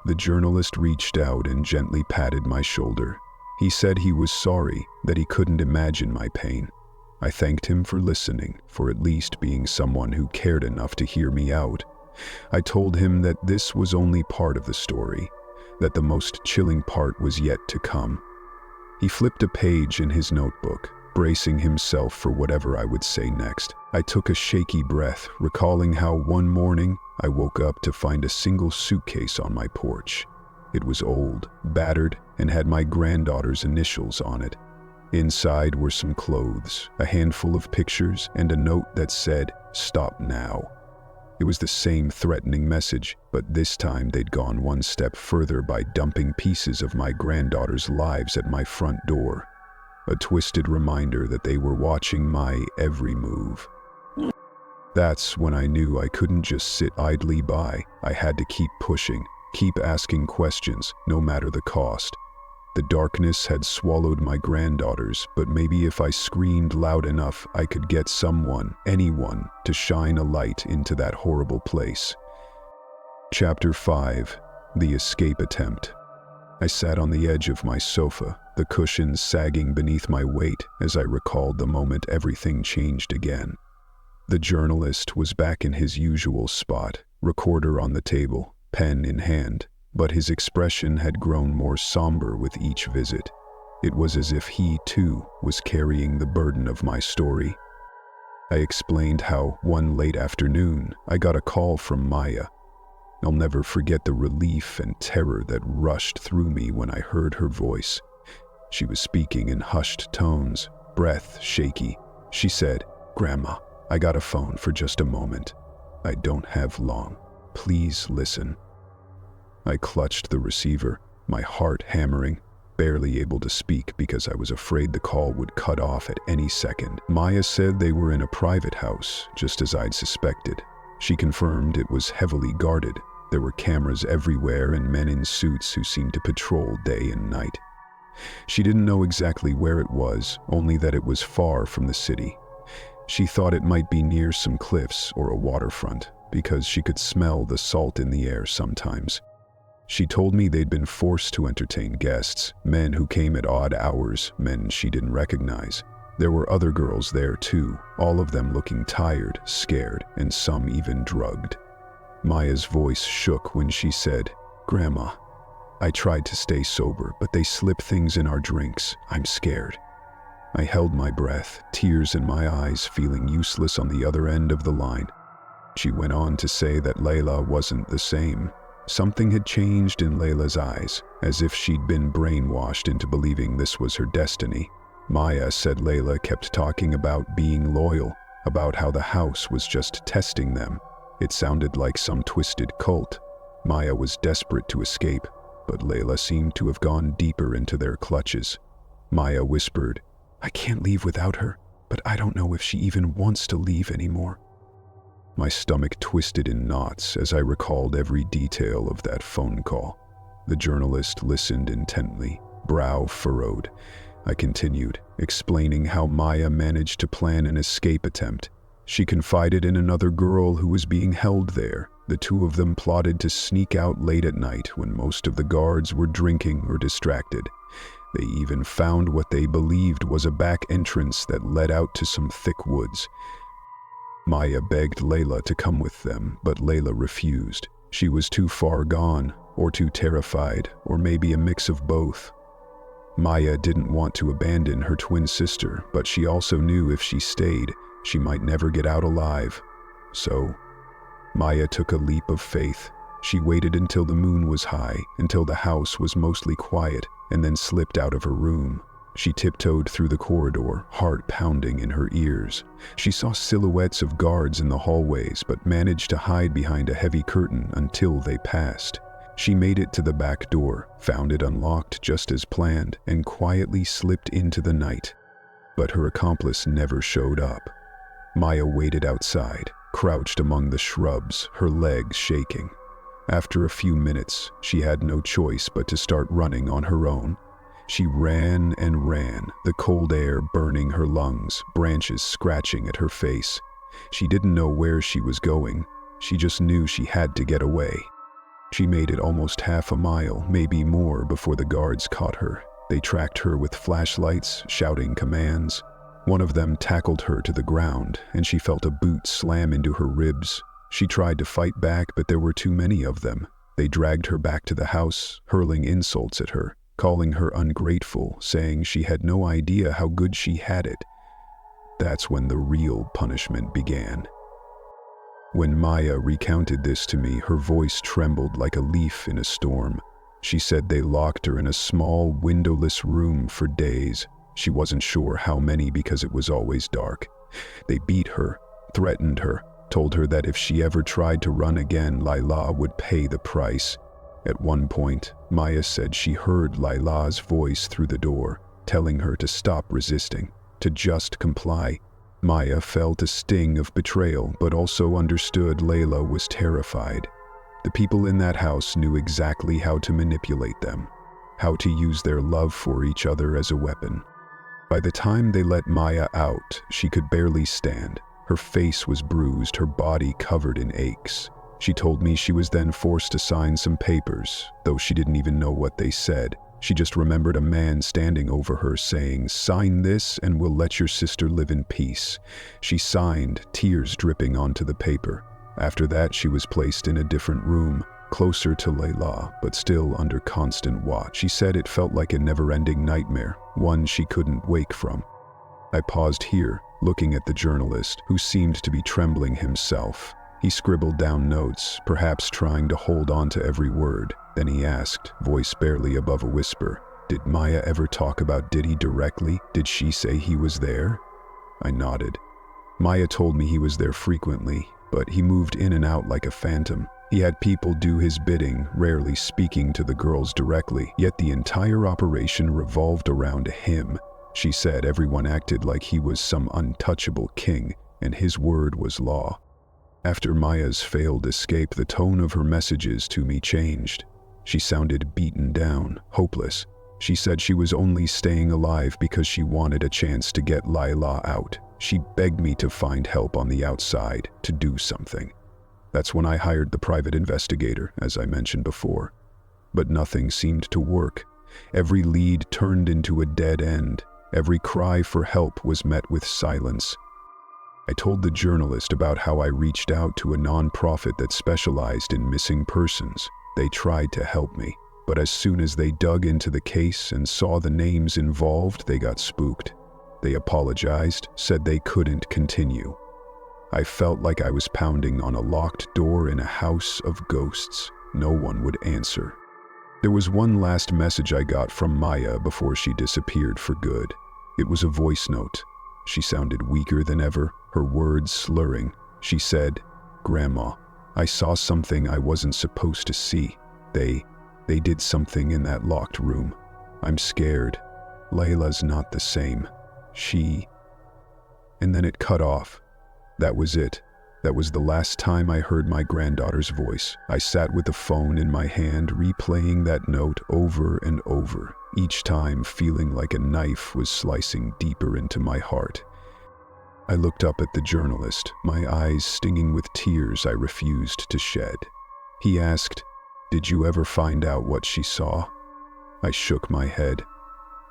The journalist reached out and gently patted my shoulder. He said he was sorry, that he couldn't imagine my pain. I thanked him for listening, for at least being someone who cared enough to hear me out. I told him that this was only part of the story, that the most chilling part was yet to come. He flipped a page in his notebook, bracing himself for whatever I would say next. I took a shaky breath, recalling how one morning I woke up to find a single suitcase on my porch. It was old, battered, and had my granddaughter's initials on it. Inside were some clothes, a handful of pictures, and a note that said, "Stop now." It was the same threatening message, but this time they'd gone one step further by dumping pieces of my granddaughters' lives at my front door. A twisted reminder that they were watching my every move. That's when I knew I couldn't just sit idly by. I had to keep pushing, keep asking questions, no matter the cost. The darkness had swallowed my granddaughters, but maybe if I screamed loud enough, I could get someone, anyone, to shine a light into that horrible place. Chapter 5. The Escape Attempt. I sat on the edge of my sofa, the cushions sagging beneath my weight as I recalled the moment everything changed again. The journalist was back in his usual spot, recorder on the table, pen in hand, but his expression had grown more somber with each visit. It was as if he, too, was carrying the burden of my story. I explained how, one late afternoon, I got a call from Maya. I'll never forget the relief and terror that rushed through me when I heard her voice. She was speaking in hushed tones, breath shaky. She said, "Grandma, I got a phone for just a moment. I don't have long. Please listen." I clutched the receiver, my heart hammering, barely able to speak because I was afraid the call would cut off at any second. Maya said they were in a private house, just as I'd suspected. She confirmed it was heavily guarded. There were cameras everywhere and men in suits who seemed to patrol day and night. She didn't know exactly where it was, only that it was far from the city. She thought it might be near some cliffs or a waterfront, because she could smell the salt in the air sometimes. She told me they'd been forced to entertain guests, men who came at odd hours, men she didn't recognize. There were other girls there too, all of them looking tired, scared, and some even drugged. Maya's voice shook when she said, "Grandma, I tried to stay sober, but they slip things in our drinks. I'm scared." I held my breath, tears in my eyes, feeling useless on the other end of the line. She went on to say that Layla wasn't the same. Something had changed in Layla's eyes, as if she'd been brainwashed into believing this was her destiny. Maya said Layla kept talking about being loyal, about how the house was just testing them. It sounded like some twisted cult. Maya was desperate to escape, but Layla seemed to have gone deeper into their clutches. Maya whispered, "I can't leave without her, but I don't know if she even wants to leave anymore." My stomach twisted in knots as I recalled every detail of that phone call. The journalist listened intently, brow furrowed. I continued, explaining how Maya managed to plan an escape attempt. She confided in another girl who was being held there. The two of them plotted to sneak out late at night when most of the guards were drinking or distracted. They even found what they believed was a back entrance that led out to some thick woods. Maya begged Layla to come with them, but Layla refused. She was too far gone, or too terrified, or maybe a mix of both. Maya didn't want to abandon her twin sister, but she also knew if she stayed, she might never get out alive. So, Maya took a leap of faith. She waited until the moon was high, until the house was mostly quiet, and then slipped out of her room. She tiptoed through the corridor, heart pounding in her ears. She saw silhouettes of guards in the hallways, but managed to hide behind a heavy curtain until they passed. She made it to the back door, found it unlocked just as planned, and quietly slipped into the night. But her accomplice never showed up. Maya waited outside, crouched among the shrubs, her legs shaking. After a few minutes, she had no choice but to start running on her own. She ran and ran, the cold air burning her lungs, branches scratching at her face. She didn't know where she was going. She just knew she had to get away. She made it almost half a mile, maybe more, before the guards caught her. They tracked her with flashlights, shouting commands. One of them tackled her to the ground, and she felt a boot slam into her ribs. She tried to fight back, but there were too many of them. They dragged her back to the house, hurling insults at her, calling her ungrateful, saying she had no idea how good she had it. That's when the real punishment began. When Maya recounted this to me, her voice trembled like a leaf in a storm. She said they locked her in a small, windowless room for days. She wasn't sure how many because it was always dark. They beat her, threatened her, told her that if she ever tried to run again, Layla would pay the price. At one point, Maya said she heard Layla's voice through the door, telling her to stop resisting, to just comply. Maya felt a sting of betrayal, but also understood Layla was terrified. The people in that house knew exactly how to manipulate them, how to use their love for each other as a weapon. By the time they let Maya out, she could barely stand. Her face was bruised, her body covered in aches. She told me she was then forced to sign some papers, though she didn't even know what they said. She just remembered a man standing over her saying, "Sign this and we'll let your sister live in peace." She signed, tears dripping onto the paper. After that, she was placed in a different room, closer to Layla, but still under constant watch. She said it felt like a never-ending nightmare, one she couldn't wake from. I paused here, looking at the journalist, who seemed to be trembling himself. He scribbled down notes, perhaps trying to hold on to every word. Then he asked, voice barely above a whisper, "Did Maya ever talk about Diddy directly? Did she say he was there?" I nodded. Maya told me he was there frequently, but he moved in and out like a phantom. He had people do his bidding, rarely speaking to the girls directly, yet the entire operation revolved around him. She said everyone acted like he was some untouchable king, and his word was law. After Maya's failed escape, the tone of her messages to me changed. She sounded beaten down, hopeless. She said she was only staying alive because she wanted a chance to get Layla out. She begged me to find help on the outside, to do something. That's when I hired the private investigator, as I mentioned before. But nothing seemed to work. Every lead turned into a dead end. Every cry for help was met with silence. I told the journalist about how I reached out to a non-profit that specialized in missing persons. They tried to help me, but as soon as they dug into the case and saw the names involved, they got spooked. They apologized, said they couldn't continue. I felt like I was pounding on a locked door in a house of ghosts. No one would answer. There was one last message I got from Maya before she disappeared for good. It was a voice note. She sounded weaker than ever, her words slurring. She said, "Grandma, I saw something I wasn't supposed to see. They did something in that locked room. I'm scared. Layla's not the same. She..." And then it cut off. That was it. That was the last time I heard my granddaughter's voice. I sat with the phone in my hand, replaying that note over and over, each time feeling like a knife was slicing deeper into my heart. I looked up at the journalist, my eyes stinging with tears I refused to shed. He asked, "Did you ever find out what she saw?" I shook my head.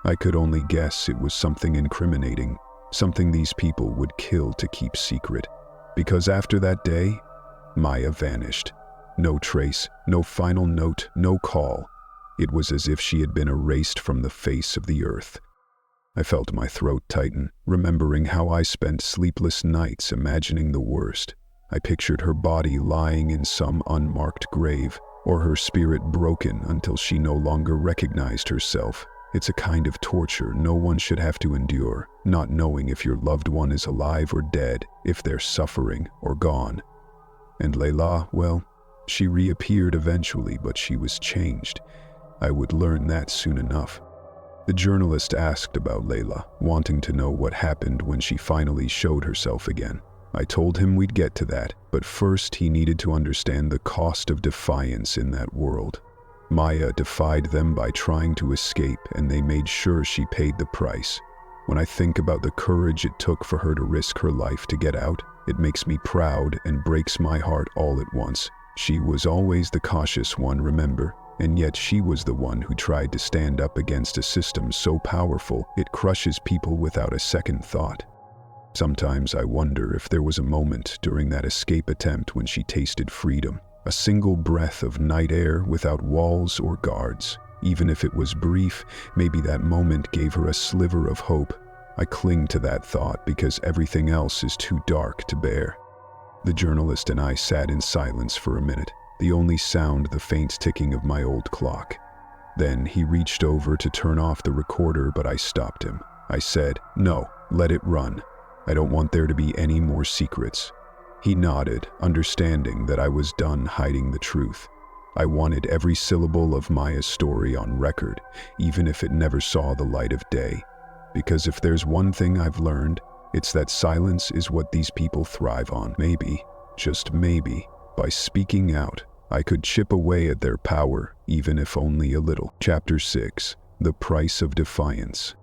I could only guess it was something incriminating, something these people would kill to keep secret. Because after that day, Maya vanished. No trace, no final note, no call. It was as if she had been erased from the face of the earth. I felt my throat tighten, remembering how I spent sleepless nights imagining the worst. I pictured her body lying in some unmarked grave, or her spirit broken until she no longer recognized herself. It's a kind of torture no one should have to endure, not knowing if your loved one is alive or dead, if they're suffering or gone. And Layla, well, she reappeared eventually, but she was changed. I would learn that soon enough. The journalist asked about Layla, wanting to know what happened when she finally showed herself again. I told him we'd get to that, but first he needed to understand the cost of defiance in that world. Maya defied them by trying to escape, and they made sure she paid the price. When I think about the courage it took for her to risk her life to get out, it makes me proud and breaks my heart all at once. She was always the cautious one, remember? And yet she was the one who tried to stand up against a system so powerful it crushes people without a second thought. Sometimes I wonder if there was a moment during that escape attempt when she tasted freedom, a single breath of night air without walls or guards. Even if it was brief, maybe that moment gave her a sliver of hope. I cling to that thought because everything else is too dark to bear. The journalist and I sat in silence for a minute, the only sound the faint ticking of my old clock. Then he reached over to turn off the recorder, but I stopped him. I said, "No, let it run. I don't want there to be any more secrets." He nodded, understanding that I was done hiding the truth. I wanted every syllable of Maya's story on record, even if it never saw the light of day. Because if there's one thing I've learned, it's that silence is what these people thrive on. Maybe, just maybe, by speaking out, I could chip away at their power, even if only a little. Chapter 6. The Price of Defiance.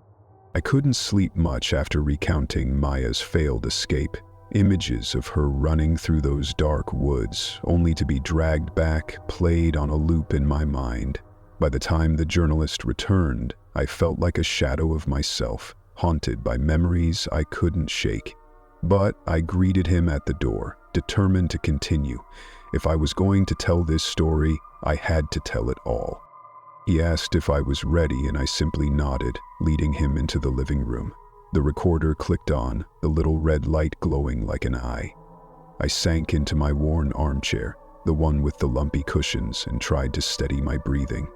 I couldn't sleep much after recounting Maya's failed escape. Images of her running through those dark woods, only to be dragged back, played on a loop in my mind. By the time the journalist returned, I felt like a shadow of myself, haunted by memories I couldn't shake. But I greeted him at the door, determined to continue. If I was going to tell this story, I had to tell it all. He asked if I was ready, and I simply nodded, leading him into the living room. The recorder clicked on, the little red light glowing like an eye. I sank into my worn armchair, the one with the lumpy cushions, and tried to steady my breathing.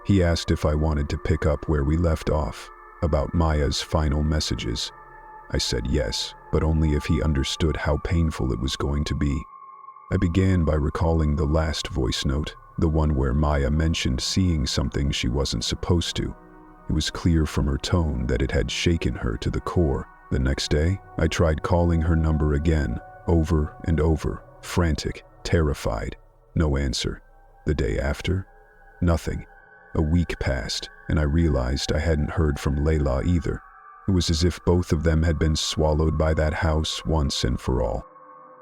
He asked if I wanted to pick up where we left off, about Maya's final messages. I said yes, but only if he understood how painful it was going to be. I began by recalling the last voice note, the one where Maya mentioned seeing something she wasn't supposed to. It was clear from her tone that it had shaken her to the core. The next day, I tried calling her number again, over and over, frantic, terrified. No answer. The day after, nothing. A week passed, and I realized I hadn't heard from Layla either. It was as if both of them had been swallowed by that house once and for all.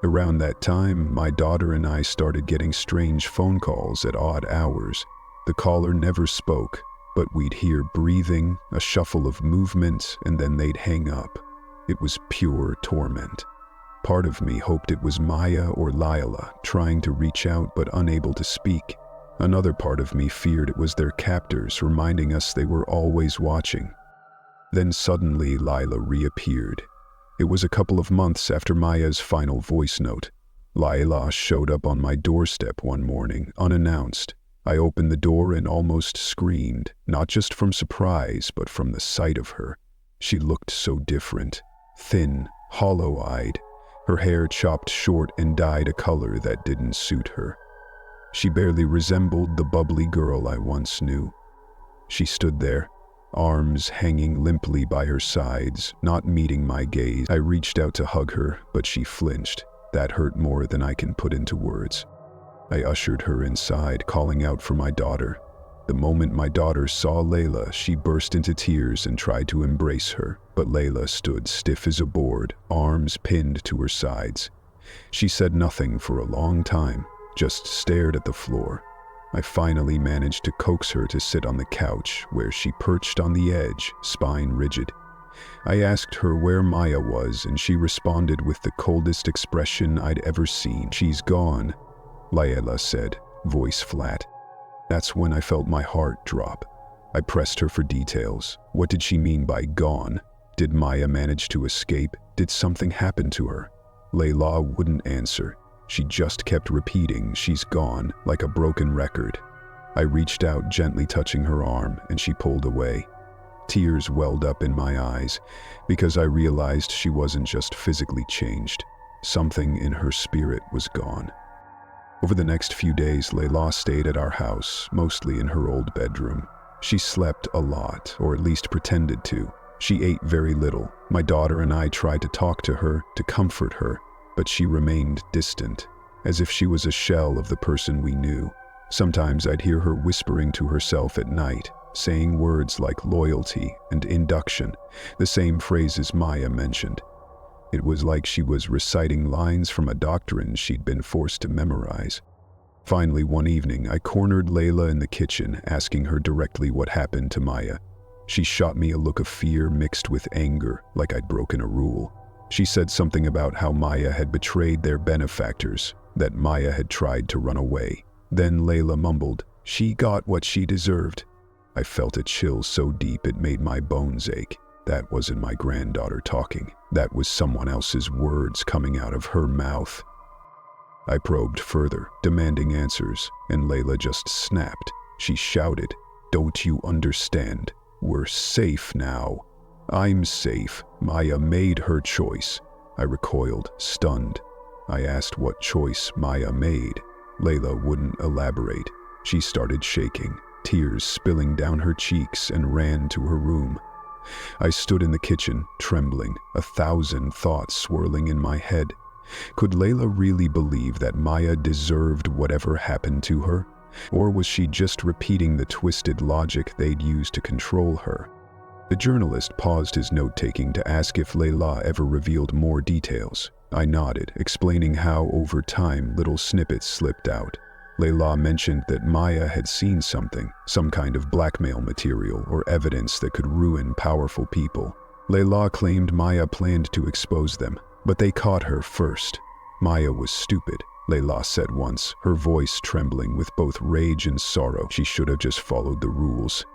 Around that time, my daughter and I started getting strange phone calls at odd hours. The caller never spoke, but we'd hear breathing, a shuffle of movement, and then they'd hang up. It was pure torment. Part of me hoped it was Maya or Lila trying to reach out but unable to speak. Another part of me feared it was their captors reminding us they were always watching. Then suddenly Lila reappeared. It was a couple of months after Maya's final voice note. Lila showed up on my doorstep one morning, unannounced. I opened the door and almost screamed, not just from surprise, but from the sight of her. She looked so different, thin, hollow-eyed, her hair chopped short and dyed a color that didn't suit her. She barely resembled the bubbly girl I once knew. She stood there, arms hanging limply by her sides, not meeting my gaze. I reached out to hug her, but she flinched. That hurt more than I can put into words. I ushered her inside, calling out for my daughter. The moment my daughter saw Layla, she burst into tears and tried to embrace her, but Layla stood stiff as a board, arms pinned to her sides. She said nothing for a long time, just stared at the floor. I finally managed to coax her to sit on the couch, where she perched on the edge, spine rigid. I asked her where Maya was, and she responded with the coldest expression I'd ever seen. "She's gone," Layla said, voice flat. That's when I felt my heart drop. I pressed her for details. What did she mean by gone? Did Maya manage to escape? Did something happen to her? Layla wouldn't answer. She just kept repeating, "She's gone," like a broken record. I reached out, gently touching her arm, and she pulled away. Tears welled up in my eyes because I realized she wasn't just physically changed. Something in her spirit was gone. Over the next few days, Layla stayed at our house, mostly in her old bedroom. She slept a lot, or at least pretended to. She ate very little. My daughter and I tried to talk to her, to comfort her, but she remained distant, as if she was a shell of the person we knew. Sometimes I'd hear her whispering to herself at night, saying words like loyalty and induction, the same phrases Maya mentioned. It was like she was reciting lines from a doctrine she'd been forced to memorize. Finally, one evening, I cornered Layla in the kitchen, asking her directly what happened to Maya. She shot me a look of fear mixed with anger, like I'd broken a rule. She said something about how Maya had betrayed their benefactors, that Maya had tried to run away. Then Layla mumbled, "She got what she deserved." I felt a chill so deep it made my bones ache. That wasn't my granddaughter talking. That was someone else's words coming out of her mouth. I probed further, demanding answers, and Layla just snapped. She shouted, "Don't you understand? We're safe now." "I'm safe. Maya made her choice." I recoiled, stunned. I asked what choice Maya made. Layla wouldn't elaborate. She started shaking, tears spilling down her cheeks, and ran to her room. I stood in the kitchen, trembling, 1,000 thoughts swirling in my head. Could Layla really believe that Maya deserved whatever happened to her? Or was she just repeating the twisted logic they'd used to control her? The journalist paused his note-taking to ask if Layla ever revealed more details. I nodded, explaining how, over time, little snippets slipped out. Layla mentioned that Maya had seen something, some kind of blackmail material or evidence that could ruin powerful people. Layla claimed Maya planned to expose them, but they caught her first. Maya was stupid, Layla said once, her voice trembling with both rage and sorrow. She should have just followed the rules.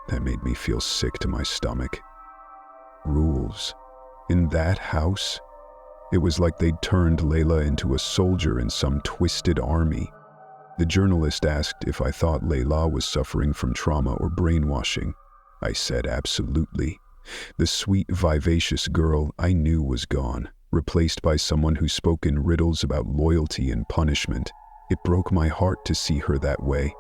That made me feel sick to my stomach. Rules? In that house? It was like they'd turned Layla into a soldier in some twisted army. The journalist asked if I thought Layla was suffering from trauma or brainwashing. I said absolutely. The sweet, vivacious girl I knew was gone, replaced by someone who spoke in riddles about loyalty and punishment. It broke my heart to see her that way.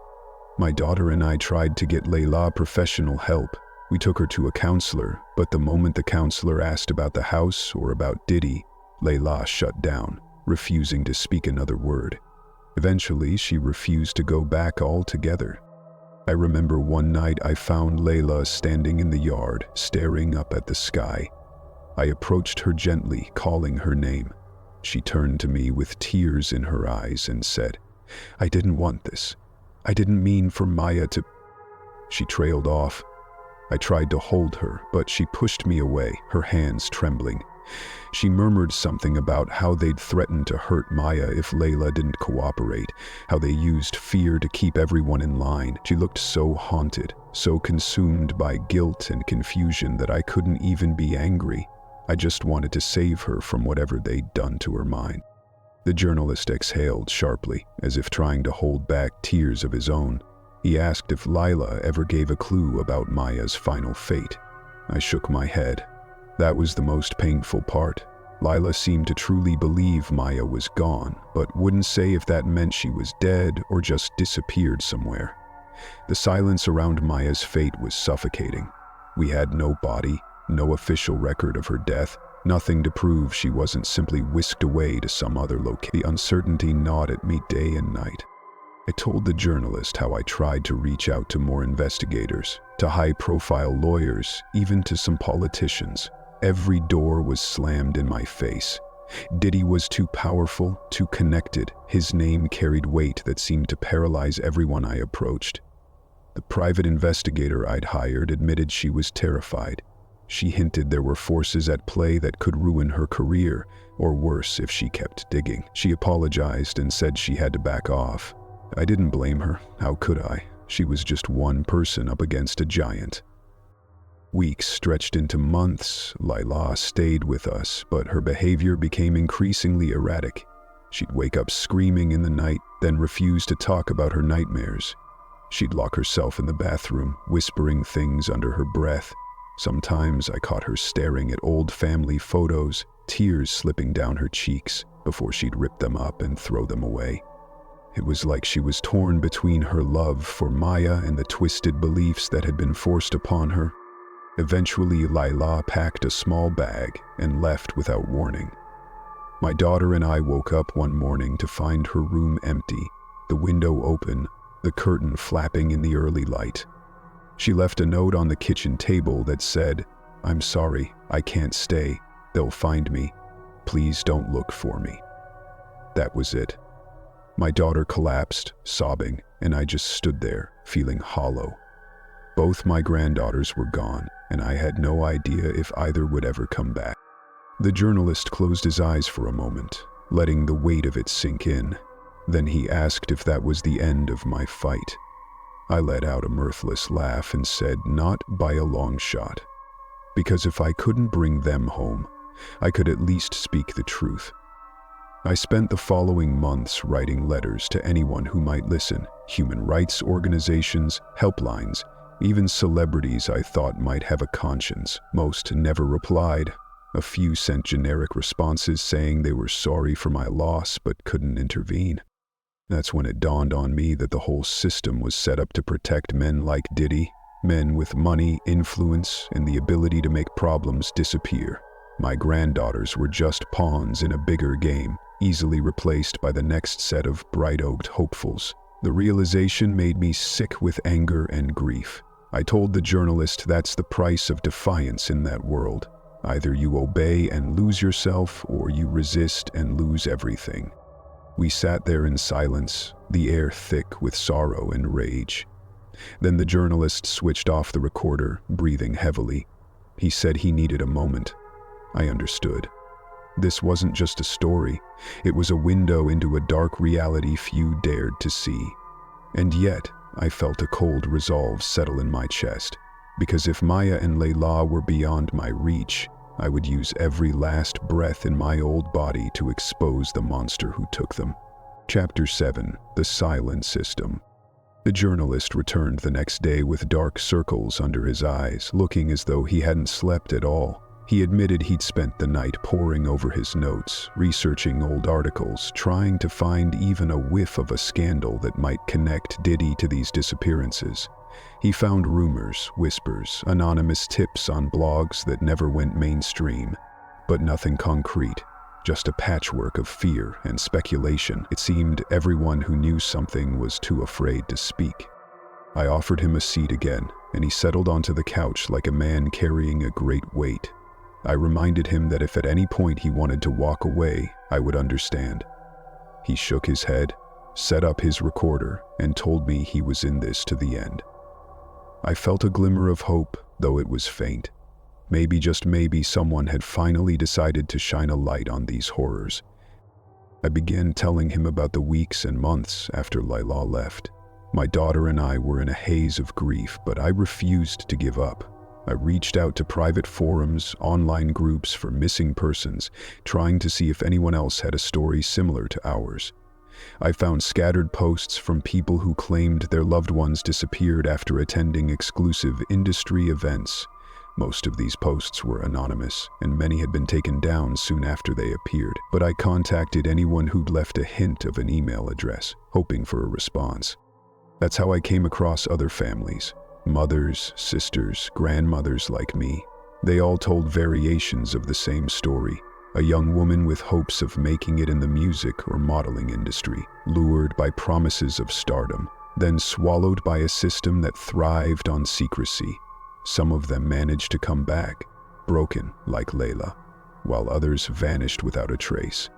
My daughter and I tried to get Layla professional help. We took her to a counselor, but the moment the counselor asked about the house or about Diddy, Layla shut down, refusing to speak another word. Eventually, she refused to go back altogether. I remember one night I found Layla standing in the yard, staring up at the sky. I approached her gently, calling her name. She turned to me with tears in her eyes and said, "I didn't want this. I didn't mean for Maya to..." She trailed off. I tried to hold her, but she pushed me away, her hands trembling. She murmured something about how they'd threatened to hurt Maya if Layla didn't cooperate, how they used fear to keep everyone in line. She looked so haunted, so consumed by guilt and confusion that I couldn't even be angry. I just wanted to save her from whatever they'd done to her mind. The journalist exhaled sharply, as if trying to hold back tears of his own. He asked if Layla ever gave a clue about Maya's final fate. I shook my head. That was the most painful part. Layla seemed to truly believe Maya was gone, but wouldn't say if that meant she was dead or just disappeared somewhere. The silence around Maya's fate was suffocating. We had no body, no official record of her death, nothing to prove she wasn't simply whisked away to some other location. The uncertainty gnawed at me day and night. I told the journalist how I tried to reach out to more investigators, to high-profile lawyers, even to some politicians. Every door was slammed in my face. Diddy was too powerful, too connected. His name carried weight that seemed to paralyze everyone I approached. The private investigator I'd hired admitted she was terrified. She hinted there were forces at play that could ruin her career, or worse if she kept digging. She apologized and said she had to back off. I didn't blame her. How could I? She was just one person up against a giant. Weeks stretched into months. Layla stayed with us, but her behavior became increasingly erratic. She'd wake up screaming in the night, then refuse to talk about her nightmares. She'd lock herself in the bathroom, whispering things under her breath. Sometimes I caught her staring at old family photos, tears slipping down her cheeks before she'd rip them up and throw them away. It was like she was torn between her love for Maya and the twisted beliefs that had been forced upon her. Eventually, Layla packed a small bag and left without warning. My daughter and I woke up one morning to find her room empty, the window open, the curtain flapping in the early light. She left a note on the kitchen table that said, "I'm sorry, I can't stay. They'll find me. Please don't look for me." That was it. My daughter collapsed, sobbing, and I just stood there, feeling hollow. Both my granddaughters were gone, and I had no idea if either would ever come back. The journalist closed his eyes for a moment, letting the weight of it sink in. Then he asked if that was the end of my fight. I let out a mirthless laugh and said, "Not by a long shot. Because if I couldn't bring them home, I could at least speak the truth." I spent the following months writing letters to anyone who might listen, human rights organizations, helplines, even celebrities I thought might have a conscience. Most never replied. A few sent generic responses saying they were sorry for my loss but couldn't intervene. That's when it dawned on me that the whole system was set up to protect men like Diddy, men with money, influence, and the ability to make problems disappear. My granddaughters were just pawns in a bigger game, easily replaced by the next set of bright-oaked hopefuls. The realization made me sick with anger and grief. I told the journalist that's the price of defiance in that world. Either you obey and lose yourself, or you resist and lose everything. We sat there in silence, the air thick with sorrow and rage. Then the journalist switched off the recorder, breathing heavily. He said he needed a moment. I understood. This wasn't just a story. It was a window into a dark reality few dared to see. And yet, I felt a cold resolve settle in my chest. Because if Maya and Layla were beyond my reach, I would use every last breath in my old body to expose the monster who took them. Chapter 7: The Silent System. The journalist returned the next day with dark circles under his eyes, looking as though he hadn't slept at all. He admitted he'd spent the night poring over his notes, researching old articles, trying to find even a whiff of a scandal that might connect Diddy to these disappearances. He found rumors, whispers, anonymous tips on blogs that never went mainstream, but nothing concrete, just a patchwork of fear and speculation. It seemed everyone who knew something was too afraid to speak. I offered him a seat again, and he settled onto the couch like a man carrying a great weight. I reminded him that if at any point he wanted to walk away, I would understand. He shook his head, set up his recorder, and told me he was in this to the end. I felt a glimmer of hope, though it was faint. Maybe, just maybe, someone had finally decided to shine a light on these horrors. I began telling him about the weeks and months after Layla left. My daughter and I were in a haze of grief, but I refused to give up. I reached out to private forums, online groups for missing persons, trying to see if anyone else had a story similar to ours. I found scattered posts from people who claimed their loved ones disappeared after attending exclusive industry events. Most of these posts were anonymous, and many had been taken down soon after they appeared, but I contacted anyone who'd left a hint of an email address, hoping for a response. That's how I came across other families. Mothers, sisters, grandmothers like me. They all told variations of the same story. A young woman with hopes of making it in the music or modeling industry, lured by promises of stardom, then swallowed by a system that thrived on secrecy. Some of them managed to come back, broken like Layla, while others vanished without a trace.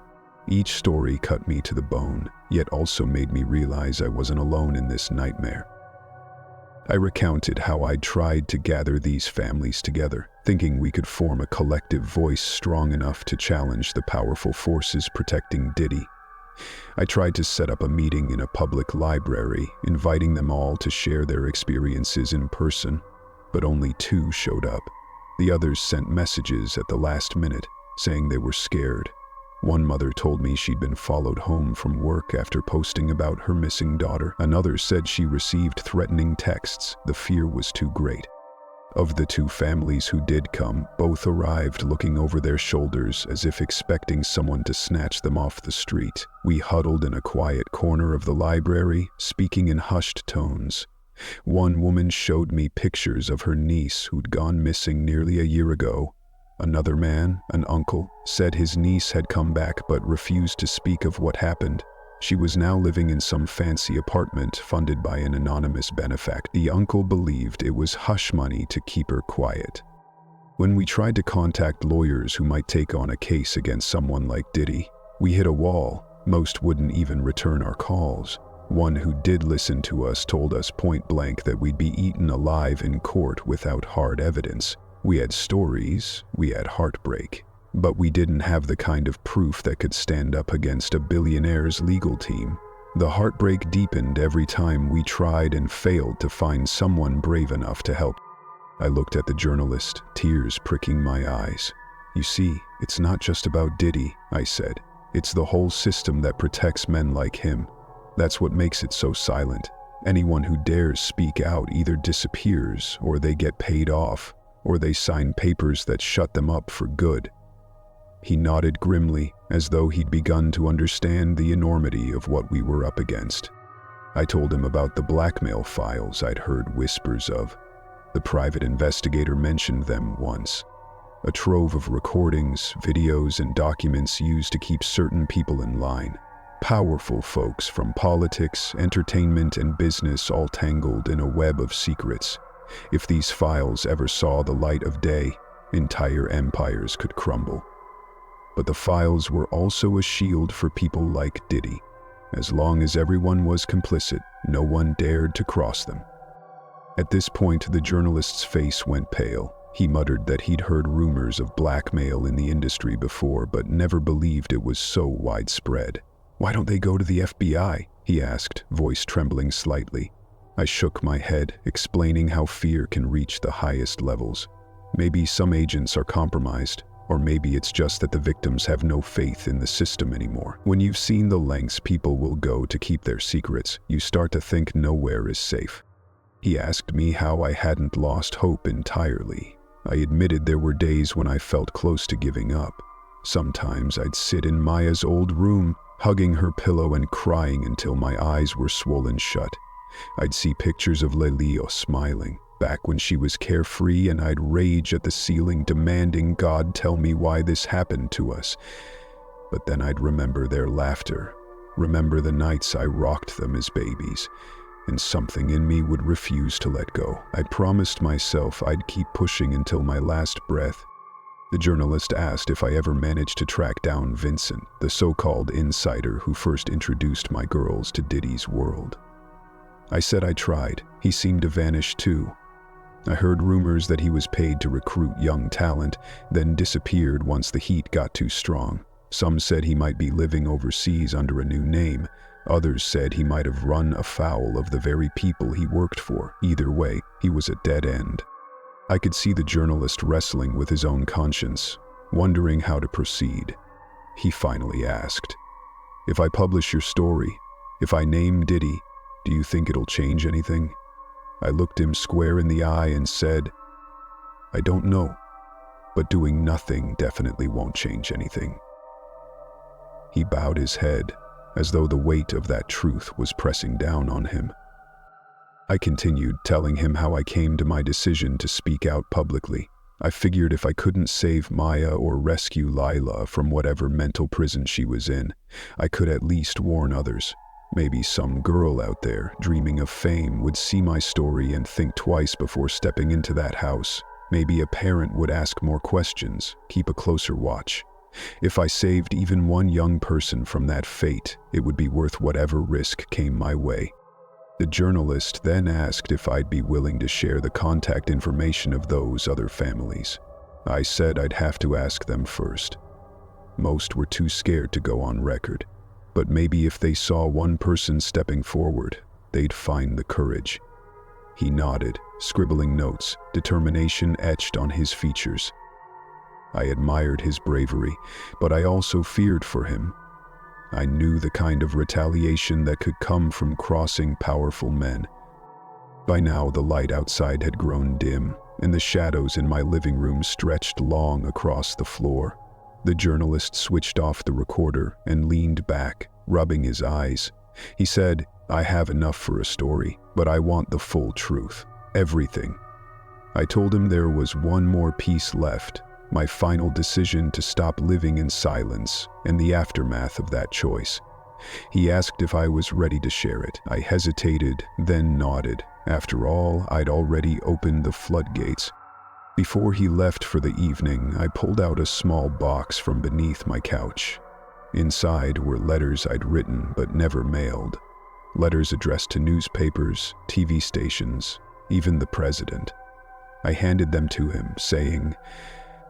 Each story cut me to the bone, yet also made me realize I wasn't alone in this nightmare. I recounted how I'd tried to gather these families together, thinking we could form a collective voice strong enough to challenge the powerful forces protecting Diddy. I tried to set up a meeting in a public library, inviting them all to share their experiences in person. but only 2 showed up. The others sent messages at the last minute, saying they were scared. One mother told me she'd been followed home from work after posting about her missing daughter. Another said she received threatening texts. The fear was too great. Of the 2 families who did come, both arrived looking over their shoulders as if expecting someone to snatch them off the street. We huddled in a quiet corner of the library, speaking in hushed tones. One woman showed me pictures of her niece who'd gone missing nearly a year ago. Another man, an uncle, said his niece had come back but refused to speak of what happened. She was now living in some fancy apartment funded by an anonymous benefactor. The uncle believed it was hush money to keep her quiet. When we tried to contact lawyers who might take on a case against someone like Diddy, we hit a wall. Most wouldn't even return our calls. One who did listen to us told us point blank that we'd be eaten alive in court without hard evidence. We had stories, we had heartbreak, but we didn't have the kind of proof that could stand up against a billionaire's legal team. The heartbreak deepened every time we tried and failed to find someone brave enough to help. I looked at the journalist, tears pricking my eyes. "You see, it's not just about Diddy," I said. "It's the whole system that protects men like him. That's what makes it so silent. Anyone who dares speak out either disappears, or they get paid off, or they sign papers that shut them up for good." He nodded grimly, as though he'd begun to understand the enormity of what we were up against. I told him about the blackmail files I'd heard whispers of. The private investigator mentioned them once. A trove of recordings, videos, and documents used to keep certain people in line. Powerful folks from politics, entertainment, and business all tangled in a web of secrets. If these files ever saw the light of day, entire empires could crumble. But the files were also a shield for people like Diddy. As long as everyone was complicit, no one dared to cross them. At this point, the journalist's face went pale. He muttered that he'd heard rumors of blackmail in the industry before, but never believed it was so widespread. "Why don't they go to the FBI?" he asked, voice trembling slightly. I shook my head, explaining how fear can reach the highest levels. Maybe some agents are compromised, or maybe it's just that the victims have no faith in the system anymore. When you've seen the lengths people will go to keep their secrets, you start to think nowhere is safe. He asked me how I hadn't lost hope entirely. I admitted there were days when I felt close to giving up. Sometimes I'd sit in Maya's old room, hugging her pillow and crying until my eyes were swollen shut. I'd see pictures of Lelio smiling, back when she was carefree, and I'd rage at the ceiling, demanding God tell me why this happened to us. But then I'd remember their laughter, remember the nights I rocked them as babies, and something in me would refuse to let go. I promised myself I'd keep pushing until my last breath. The journalist asked if I ever managed to track down Vincent, the so-called insider who first introduced my girls to Diddy's world. I said I tried. He seemed to vanish too. I heard rumors that he was paid to recruit young talent, then disappeared once the heat got too strong. Some said he might be living overseas under a new name. Others said he might have run afoul of the very people he worked for. Either way, he was a dead end. I could see the journalist wrestling with his own conscience, wondering how to proceed. He finally asked, "If I publish your story, if I name Diddy, do you think it'll change anything?" I looked him square in the eye and said, "I don't know, but doing nothing definitely won't change anything." He bowed his head, as though the weight of that truth was pressing down on him. I continued, telling him how I came to my decision to speak out publicly. I figured if I couldn't save Maya or rescue Lila from whatever mental prison she was in, I could at least warn others. Maybe some girl out there, dreaming of fame, would see my story and think twice before stepping into that house. Maybe a parent would ask more questions, keep a closer watch. If I saved even one young person from that fate, it would be worth whatever risk came my way. The journalist then asked if I'd be willing to share the contact information of those other families. I said I'd have to ask them first. Most were too scared to go on record, but maybe if they saw one person stepping forward, they'd find the courage. He nodded, scribbling notes, determination etched on his features. I admired his bravery, but I also feared for him. I knew the kind of retaliation that could come from crossing powerful men. By now, the light outside had grown dim, and the shadows in my living room stretched long across the floor. The journalist switched off the recorder and leaned back, rubbing his eyes. He said, "I have enough for a story, but I want the full truth. Everything." I told him there was one more piece left, my final decision to stop living in silence and the aftermath of that choice. He asked if I was ready to share it. I hesitated, then nodded. After all, I'd already opened the floodgates. Before he left for the evening, I pulled out a small box from beneath my couch. Inside were letters I'd written but never mailed. Letters addressed to newspapers, TV stations, even the president. I handed them to him, saying,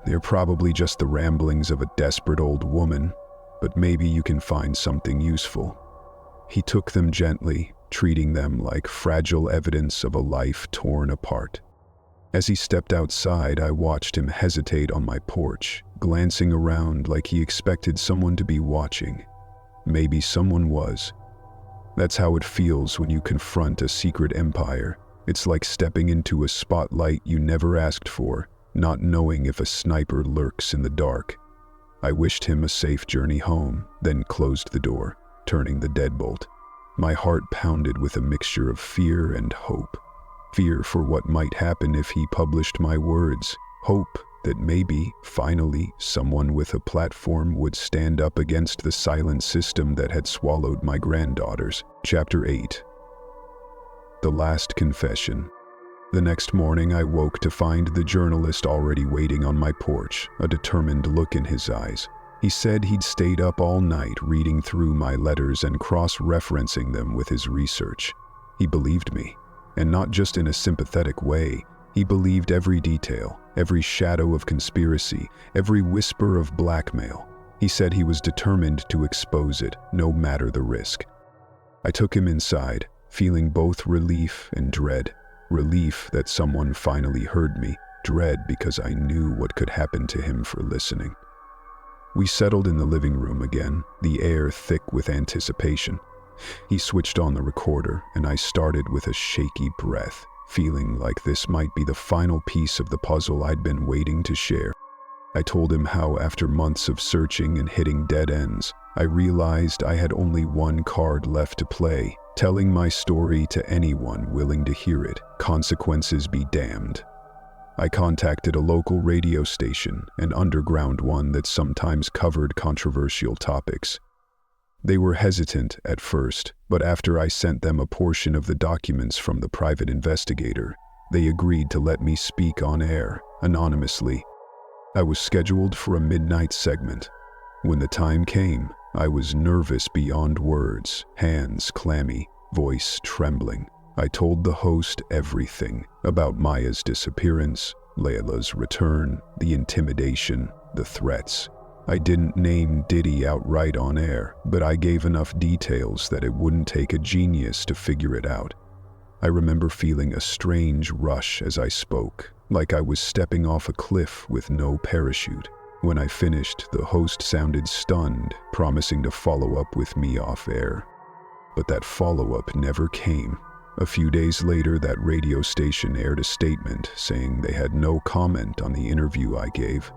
"They're probably just the ramblings of a desperate old woman, but maybe you can find something useful." He took them gently, treating them like fragile evidence of a life torn apart. As he stepped outside, I watched him hesitate on my porch, glancing around like he expected someone to be watching. Maybe someone was. That's how it feels when you confront a secret empire. It's like stepping into a spotlight you never asked for, not knowing if a sniper lurks in the dark. I wished him a safe journey home, then closed the door, turning the deadbolt. My heart pounded with a mixture of fear and hope. Fear for what might happen if he published my words. Hope that maybe, finally, someone with a platform would stand up against the silent system that had swallowed my granddaughters. Chapter 8. The Last Confession. The next morning I woke to find the journalist already waiting on my porch, a determined look in his eyes. He said he'd stayed up all night reading through my letters and cross-referencing them with his research. He believed me, and not just in a sympathetic way. He believed every detail, every shadow of conspiracy, every whisper of blackmail. He said he was determined to expose it, no matter the risk. I took him inside, feeling both relief and dread. Relief that someone finally heard me, dread because I knew what could happen to him for listening. We settled in the living room again, the air thick with anticipation. He switched on the recorder, and I started with a shaky breath, feeling like this might be the final piece of the puzzle I'd been waiting to share. I told him how, after months of searching and hitting dead ends, I realized I had only one card left to play, telling my story to anyone willing to hear it, consequences be damned. I contacted a local radio station, an underground one that sometimes covered controversial topics. They were hesitant at first, but after I sent them a portion of the documents from the private investigator, they agreed to let me speak on air, anonymously. I was scheduled for a midnight segment. When the time came, I was nervous beyond words, hands clammy, voice trembling. I told the host everything about Maya's disappearance, Layla's return, the intimidation, the threats. I didn't name Diddy outright on air, but I gave enough details that it wouldn't take a genius to figure it out. I remember feeling a strange rush as I spoke, like I was stepping off a cliff with no parachute. When I finished, the host sounded stunned, promising to follow up with me off air. But that follow-up never came. A few days later, that radio station aired a statement saying they had no comment on the interview I gave.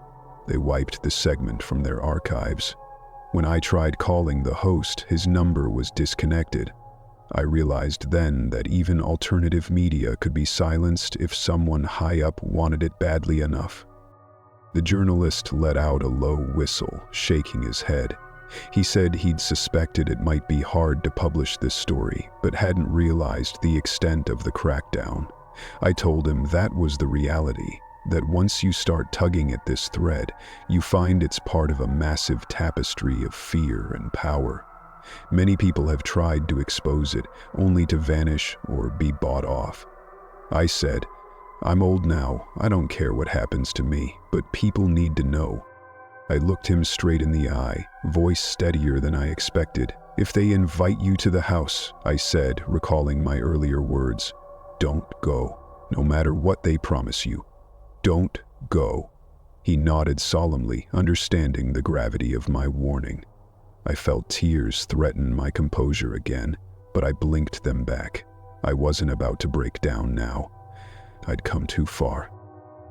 They wiped the segment from their archives. When I tried calling the host, his number was disconnected. I realized then that even alternative media could be silenced if someone high up wanted it badly enough. The journalist let out a low whistle, shaking his head. He said he'd suspected it might be hard to publish this story, but hadn't realized the extent of the crackdown. I told him that was the reality, that once you start tugging at this thread, you find it's part of a massive tapestry of fear and power. Many people have tried to expose it, only to vanish or be bought off. I said, "I'm old now, I don't care what happens to me, but people need to know." I looked him straight in the eye, voice steadier than I expected. "If they invite you to the house," I said, recalling my earlier words, "don't go. No matter what they promise you, don't go." He nodded solemnly, understanding the gravity of my warning. I felt tears threaten my composure again, but I blinked them back. I wasn't about to break down now. I'd come too far.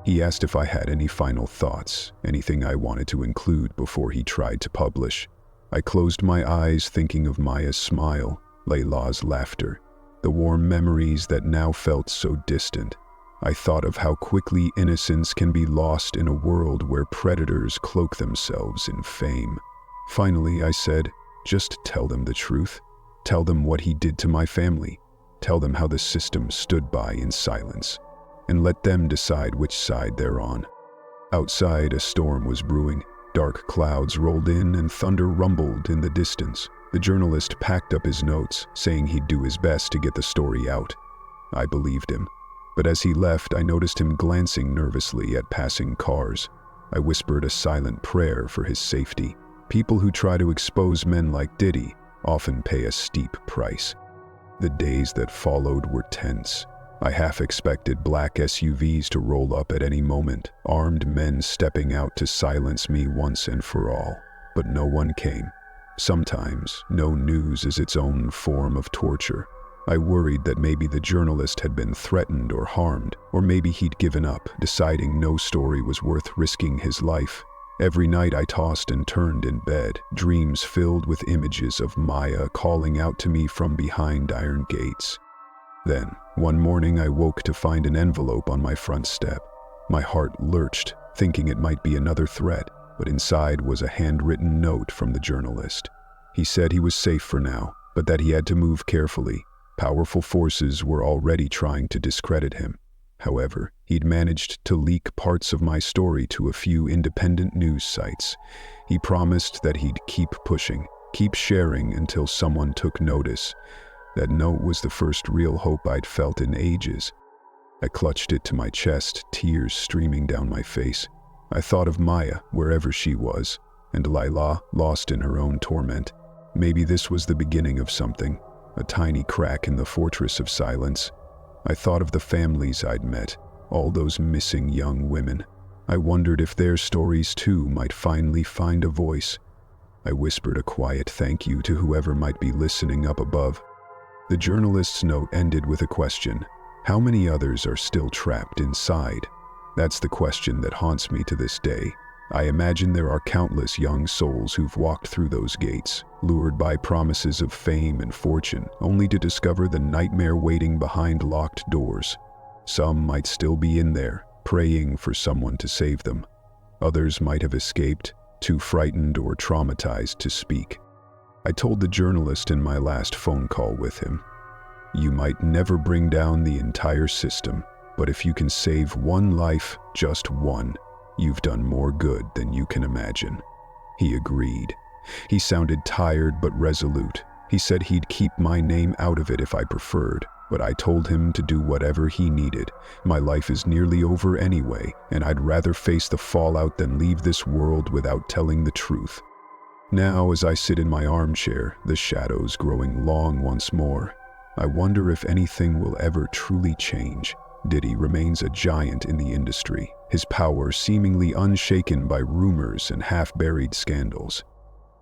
He asked if I had any final thoughts, anything I wanted to include before he tried to publish. I closed my eyes, thinking of Maya's smile, Layla's laughter, the warm memories that now felt so distant. I thought of how quickly innocence can be lost in a world where predators cloak themselves in fame. Finally, I said, "Just tell them the truth. Tell them what he did to my family. Tell them how the system stood by in silence. And let them decide which side they're on." Outside, a storm was brewing. Dark clouds rolled in and thunder rumbled in the distance. The journalist packed up his notes, saying he'd do his best to get the story out. I believed him. But as he left, I noticed him glancing nervously at passing cars. I whispered a silent prayer for his safety. People who try to expose men like Diddy often pay a steep price. The days that followed were tense. I half expected black SUVs to roll up at any moment, armed men stepping out to silence me once and for all. But no one came. Sometimes, no news is its own form of torture. I worried that maybe the journalist had been threatened or harmed, or maybe he'd given up, deciding no story was worth risking his life. Every night I tossed and turned in bed, dreams filled with images of Maya calling out to me from behind iron gates. Then, one morning I woke to find an envelope on my front step. My heart lurched, thinking it might be another threat, but inside was a handwritten note from the journalist. He said he was safe for now, but that he had to move carefully. Powerful forces were already trying to discredit him. However, he'd managed to leak parts of my story to a few independent news sites. He promised that he'd keep pushing, keep sharing until someone took notice. That note was the first real hope I'd felt in ages. I clutched it to my chest, tears streaming down my face. I thought of Maya, wherever she was, and Layla, lost in her own torment. Maybe this was the beginning of something, a tiny crack in the fortress of silence. I thought of the families I'd met, all those missing young women. I wondered if their stories too might finally find a voice. I whispered a quiet thank you to whoever might be listening up above. The journalist's note ended with a question. How many others are still trapped inside? That's the question that haunts me to this day. I imagine there are countless young souls who've walked through those gates, lured by promises of fame and fortune, only to discover the nightmare waiting behind locked doors. Some might still be in there, praying for someone to save them. Others might have escaped, too frightened or traumatized to speak. I told the journalist in my last phone call with him, "You might never bring down the entire system, but if you can save one life, just one, you've done more good than you can imagine." He agreed. He sounded tired but resolute. He said he'd keep my name out of it if I preferred, but I told him to do whatever he needed. My life is nearly over anyway, and I'd rather face the fallout than leave this world without telling the truth. Now, as I sit in my armchair, the shadows growing long once more, I wonder if anything will ever truly change. Diddy remains a giant in the industry, his power seemingly unshaken by rumors and half-buried scandals.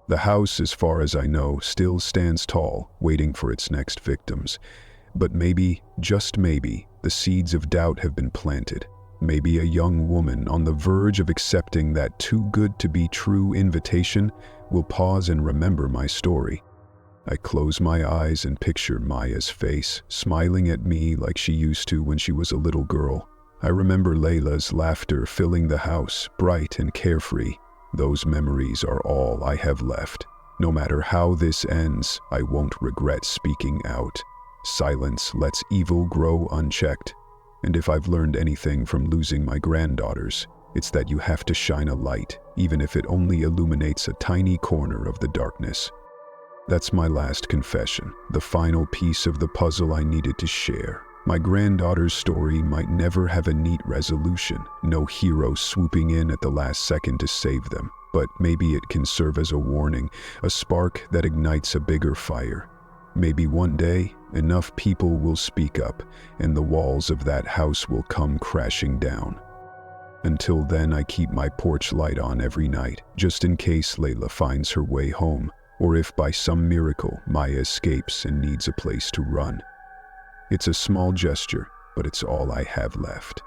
The house, as far as I know, still stands tall, waiting for its next victims. But maybe, just maybe, the seeds of doubt have been planted. Maybe a young woman on the verge of accepting that too-good-to-be-true invitation will pause and remember my story. I close my eyes and picture Maya's face, smiling at me like she used to when she was a little girl. I remember Layla's laughter filling the house, bright and carefree. Those memories are all I have left. No matter how this ends, I won't regret speaking out. Silence lets evil grow unchecked. And if I've learned anything from losing my granddaughters, it's that you have to shine a light, even if it only illuminates a tiny corner of the darkness. That's my last confession, the final piece of the puzzle I needed to share. My granddaughter's story might never have a neat resolution, no hero swooping in at the last second to save them, but maybe it can serve as a warning, a spark that ignites a bigger fire. Maybe one day, enough people will speak up, and the walls of that house will come crashing down. Until then, I keep my porch light on every night, just in case Layla finds her way home, or if by some miracle Maya escapes and needs a place to run. It's a small gesture, but it's all I have left.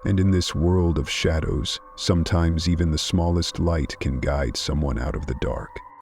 And in this world of shadows, sometimes even the smallest light can guide someone out of the dark.